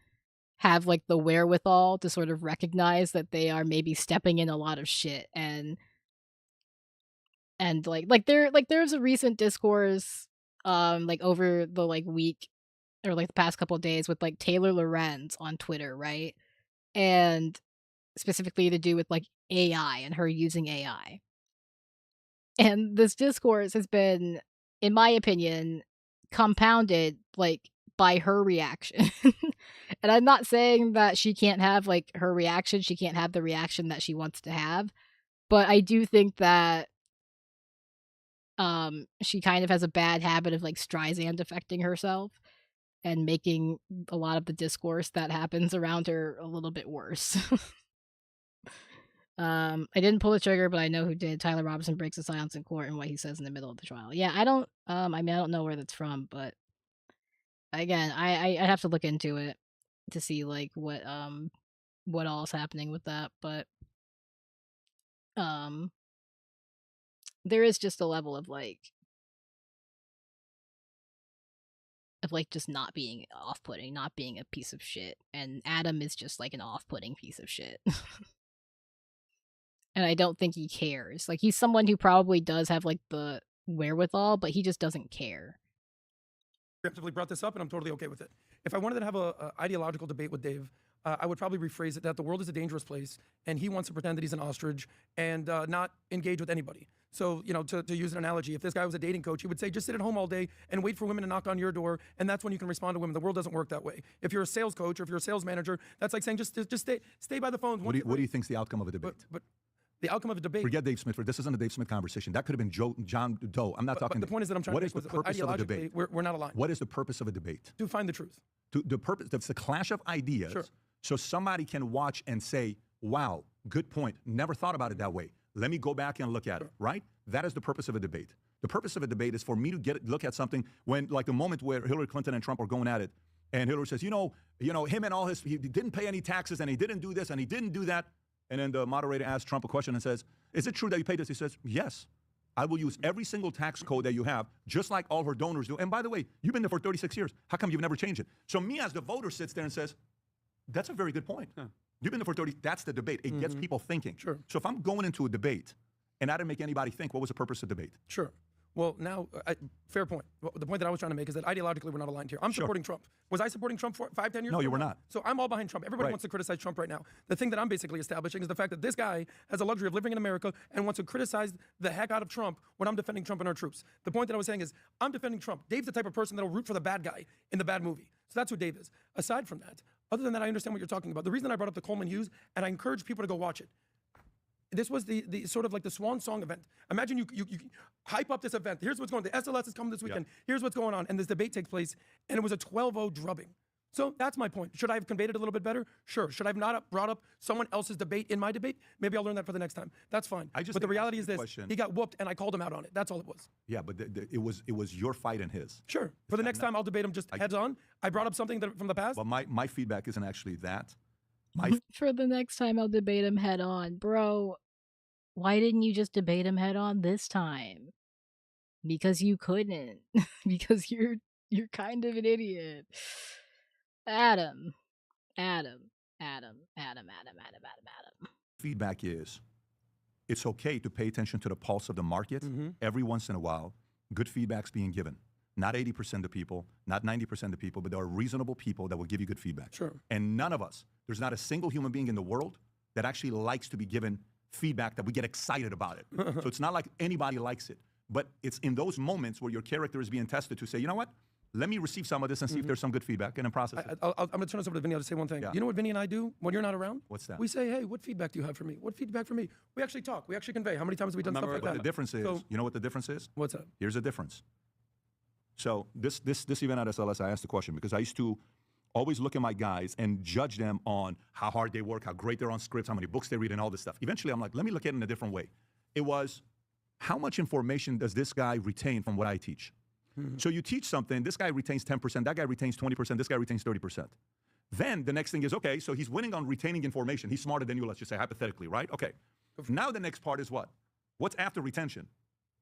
have like the wherewithal to sort of recognize that they are maybe stepping in a lot of shit. And there's a recent discourse like over the like week or like the past couple of days with like Taylor Lorenz on Twitter, right? And specifically to do with like AI and her using AI. And this discourse has been, in my opinion, compounded like by her reaction. And I'm not saying that she can't have like her reaction, she can't have the reaction that she wants to have, but I do think that she kind of has a bad habit of like Streisand affecting herself and making a lot of the discourse that happens around her a little bit worse. I didn't pull the trigger, but I know who did. Tyler Robinson breaks the silence in court and what he says in the middle of the trial. Yeah, I don't I mean, I don't know where that's from, but again, I have to look into it to see like what all is happening with that, but um there is just a level of like just not being off-putting, not being a piece of shit, and Adam is just like an off-putting piece of shit. And I don't think he cares. Like, he's someone who probably does have like the wherewithal, but he just doesn't care. Preemptively brought this up, and I'm totally okay with it. If I wanted to have a ideological debate with Dave, I would probably rephrase it that the world is a dangerous place, and he wants to pretend that he's an ostrich and not engage with anybody. So, you know, to use an analogy, if this guy was a dating coach, he would say, just sit at home all day and wait for women to knock on your door, and that's when you can respond to women. The world doesn't work that way. If you're a sales coach or if you're a sales manager, that's like saying, just stay by the phone. What do you think's the outcome of a debate? But the outcome of a debate. Forget Dave Smith. This isn't a Dave Smith conversation. That could have been John Doe. I'm not talking. But the point is that I'm trying what to is make the with purpose of a debate? We're not aligned. What is the purpose of a debate? To find the truth. The purpose. It's a clash of ideas. Sure. So somebody can watch and say, "Wow, good point. Never thought about it that way. Let me go back and look at it." Right? That is the purpose of a debate. The purpose of a debate is for me to look at something when, like the moment where Hillary Clinton and Trump are going at it, and Hillary says, you know, him and all he didn't pay any taxes, and he didn't do this, and he didn't do that. And then the moderator asks Trump a question and says, is it true that you paid this? He says, yes. I will use every single tax code that you have, just like all her donors do. And by the way, you've been there for 36 years. How come you've never changed it? So me as the voter sits there and says, that's a very good point. Yeah. You've been there for 30. That's the debate. It gets people thinking. Sure. So if I'm going into a debate and I didn't make anybody think, what was the purpose of debate? Sure. Well, now, fair point. Well, the point that I was trying to make is that ideologically we're not aligned here. I'm supporting Trump. Was I supporting Trump 5, 10 years ago? No, you were not. So I'm all behind Trump. Everybody wants to criticize Trump right now. The thing that I'm basically establishing is the fact that this guy has a luxury of living in America and wants to criticize the heck out of Trump when I'm defending Trump and our troops. The point that I was saying is I'm defending Trump. Dave's the type of person that'll root for the bad guy in the bad movie. So that's who Dave is. Aside from that, other than that, I understand what you're talking about. The reason I brought up the Coleman Hughes, and I encourage people to go watch it. This was the sort of like the swan song event. Imagine you hype up this event. Here's what's going on. The SLS is coming this weekend. Yep. Here's what's going on. And this debate takes place, and it was a 12-0 drubbing. So that's my point. Should I have conveyed it a little bit better? Sure. Should I have not brought up someone else's debate in my debate? Maybe I'll learn that for the next time. That's fine. But the reality is this. He got whooped, and I called him out on it. That's all it was. Yeah, but it was your fight and his. Sure. For the next time, I'll debate him just heads on. I brought up something from the past. Well, my feedback isn't actually that. For the next time, I'll debate him head on. Bro, why didn't you just debate him head on this time? Because you couldn't. Because you're kind of an idiot. Adam. Feedback is, it's okay to pay attention to the pulse of the market every once in a while. Good feedback's being given. Not 80% of people, not 90% of people, but there are reasonable people that will give you good feedback. Sure. And none of us, there's not a single human being in the world that actually likes to be given feedback that we get excited about it. So it's not like anybody likes it. But it's in those moments where your character is being tested to say, you know what? Let me receive some of this and see if there's some good feedback and then process it. I'm going to turn this over to Vinny. I'll just say one thing. Yeah. You know what Vinny and I do when you're not around? What's that? We say, hey, what feedback do you have for me? What feedback for me? We actually talk. We actually convey. How many times have we done stuff like that? The difference is, you know what the difference is? What's that? Here's the difference. So this event at SLS, I asked the question because I used to always look at my guys and judge them on how hard they work, how great they're on scripts, how many books they read, and all this stuff. Eventually, I'm like, let me look at it in a different way. It was, how much information does this guy retain from what I teach? So you teach something, this guy retains 10%, that guy retains 20%, this guy retains 30%. Then the next thing is, okay, so he's winning on retaining information. He's smarter than you, let's just say, hypothetically, right? Okay. Now the next part is what? What's after retention?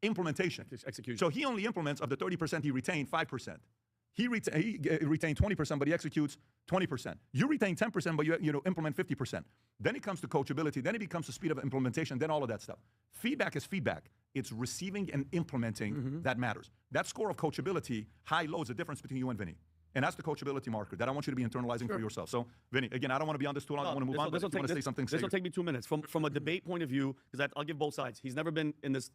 Implementation. Execution. So he only implements, of the 30% he retained, 5%. He retained 20%, but he executes 20%. You retain 10%, but you implement 50%. Then it comes to coachability. Then it becomes the speed of implementation. Then all of that stuff. Feedback is feedback. It's receiving and implementing that matters. That score of coachability, high, low, is the difference between you and Vinny. And that's the coachability marker that I want you to be internalizing for yourself. So, Vinny, again, I don't want to be on this too long. I want to move on. But if you want to say something, this will take me 2 minutes. From a debate point of view, because I'll give both sides. He's never been in this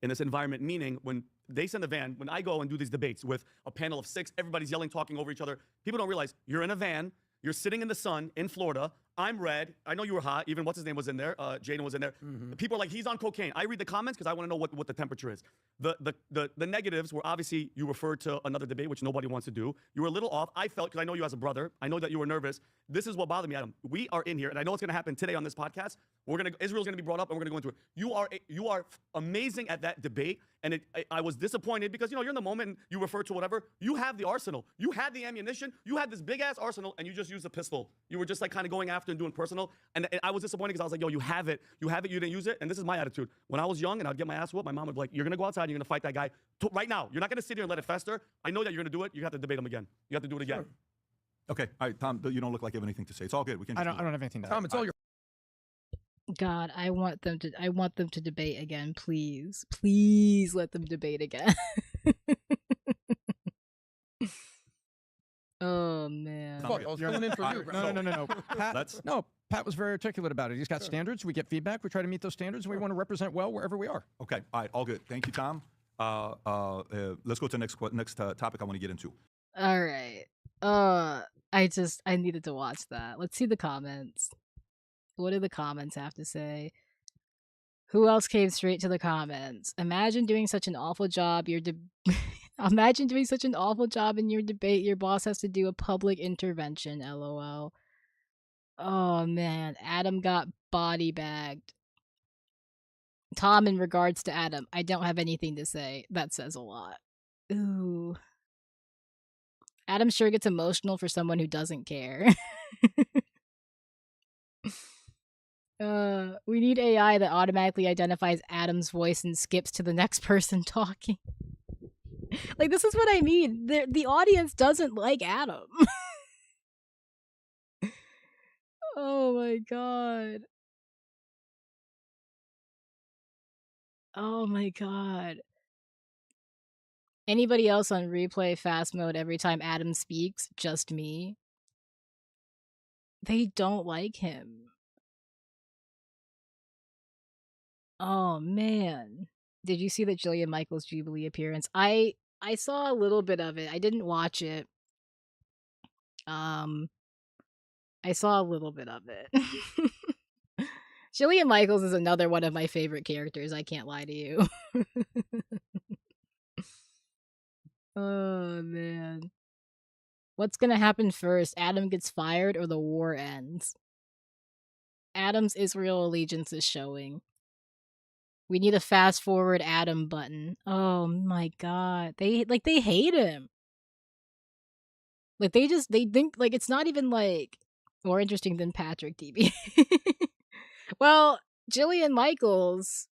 environment, meaning when they send a van, when I go and do these debates with a panel of 6, everybody's yelling, talking over each other. People don't realize you're in a van, you're sitting in the sun in Florida. I'm red. I know you were hot. Even what's his name was in there. Jaden was in there. People are like, he's on cocaine. I read the comments because I want to know what the temperature is. The negatives were obviously you referred to another debate, which nobody wants to do. You were a little off. I felt, because I know you as a brother, I know that you were nervous. This is what bothered me, Adam. We are in here, and I know it's going to happen today on this podcast. Israel's going to be brought up, and we're going to go into it. You are amazing at that debate, and I was disappointed because you're in the moment and you refer to whatever. You have the arsenal. You had the ammunition. You had this big ass arsenal, and you just used a pistol. You were just like kind of going after and doing personal. And I was disappointed because I was like, yo, you have it. You didn't use it. And this is my attitude. When I was young and I'd get my ass whooped, my mom would be like, you're going to go outside and you're going to fight that guy right now. You're not going to sit here and let it fester. I know that you're going to do it. You have to debate him again. You have to do it again. Sure. Okay. All right, Tom, you don't look like you have anything to say. It's all good. We can. I don't have anything to add. Tom, it's all your. God, I want them to debate again, please. Please let them debate again. Oh man. Fuck, I was filling in for you. No. Pat was very articulate about it. He's got standards. We get feedback. We try to meet those standards, and we want to represent well wherever we are. Okay. All right. All good. Thank you, Tom. Let's go to the next topic I want to get into. All right. I needed to watch that. Let's see the comments. What do the comments have to say? Who else came straight to the comments? Imagine doing such an awful job. Imagine doing such an awful job in your debate. Your boss has to do a public intervention. LOL. Oh man, Adam got body bagged. Tom, in regards to Adam, I don't have anything to say. That says a lot. Ooh. Adam sure gets emotional for someone who doesn't care. We need AI that automatically identifies Adam's voice and skips to the next person talking. Like, this is what I mean. The audience doesn't like Adam. Oh my god. Oh my god. Anybody else on replay fast mode every time Adam speaks? Just me? They don't like him. Oh man. Did you see the Jillian Michaels Jubilee appearance? I saw a little bit of it. I didn't watch it. I saw a little bit of it. Jillian Michaels is another one of my favorite characters, I can't lie to you. Oh man. What's gonna happen first? Adam gets fired or the war ends? Adam's Israel allegiance is showing. We need a fast forward Adam button. Oh my god. They hate him. Like they think like it's not even like more interesting than Patrick DB. Well, Jillian Michaels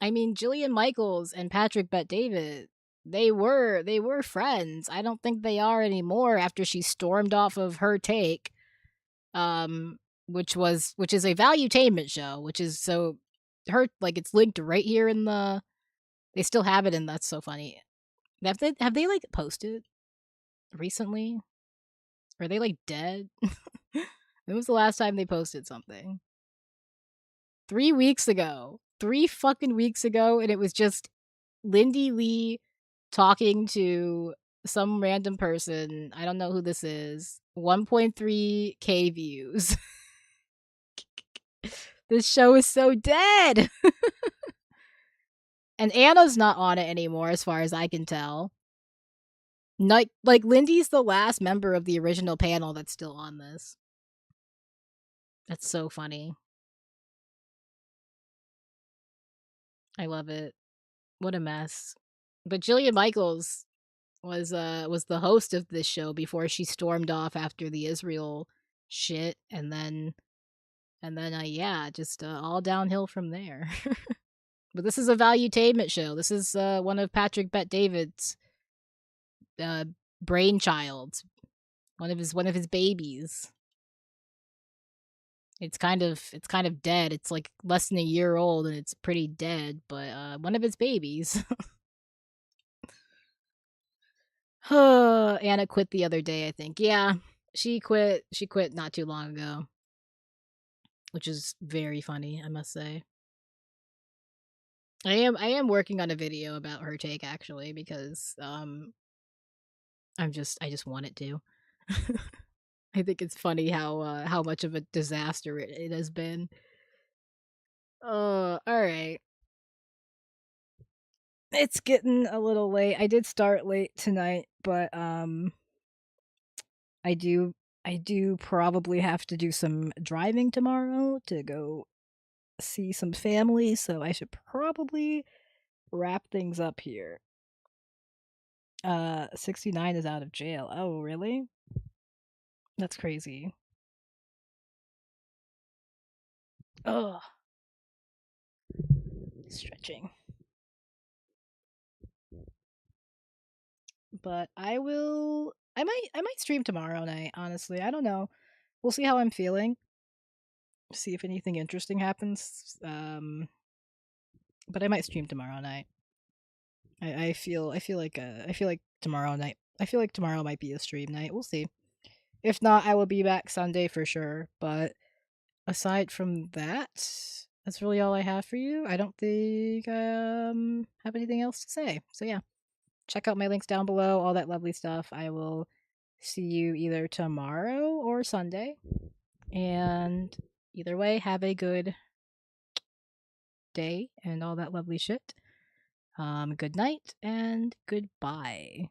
Jillian Michaels and Patrick Bet David, they were friends. I don't think they are anymore after she stormed off of her take. Which is a valuetainment show, which is so her like it's linked right here in the they still have it and that's so funny. Have they like posted recently? Are they like dead? When was the last time they posted something? 3 weeks ago. 3 fucking weeks ago, and it was just Lindy Lee talking to some random person. I don't know who this is. 1.3k views. This show is so dead. And Anna's not on it anymore, as far as I can tell. Like Lindy's the last member of the original panel that's still on this. That's so funny. I love it. What a mess. But Jillian Michaels was the host of this show before she stormed off after the Israel shit, and then yeah, just all downhill from there. But this is a valuetainment show. This is one of Patrick Bet-David's brainchild, one of his babies. It's kind of dead. It's like less than a year old and it's pretty dead, but one of his babies. Anna quit the other day, I think. Yeah, she quit. She quit not too long ago, which is very funny, I must say. I am working on a video about her take actually because I just want it to. I think it's funny how much of a disaster it has been. All right. It's getting a little late. I did start late tonight, but I do probably have to do some driving tomorrow to go see some family, so I should probably wrap things up here. 69 is out of jail. Oh, really? That's crazy. Ugh. Stretching. But I might stream tomorrow night, honestly. I don't know. We'll see how I'm feeling. See if anything interesting happens. But I might stream tomorrow night. I feel like tomorrow night. I feel like tomorrow might be a stream night. We'll see. If not, I will be back Sunday for sure. But aside from that, that's really all I have for you. I don't think I have anything else to say. So yeah, check out my links down below, all that lovely stuff. I will see you either tomorrow or Sunday. And either way, have a good day and all that lovely shit. Good night and goodbye.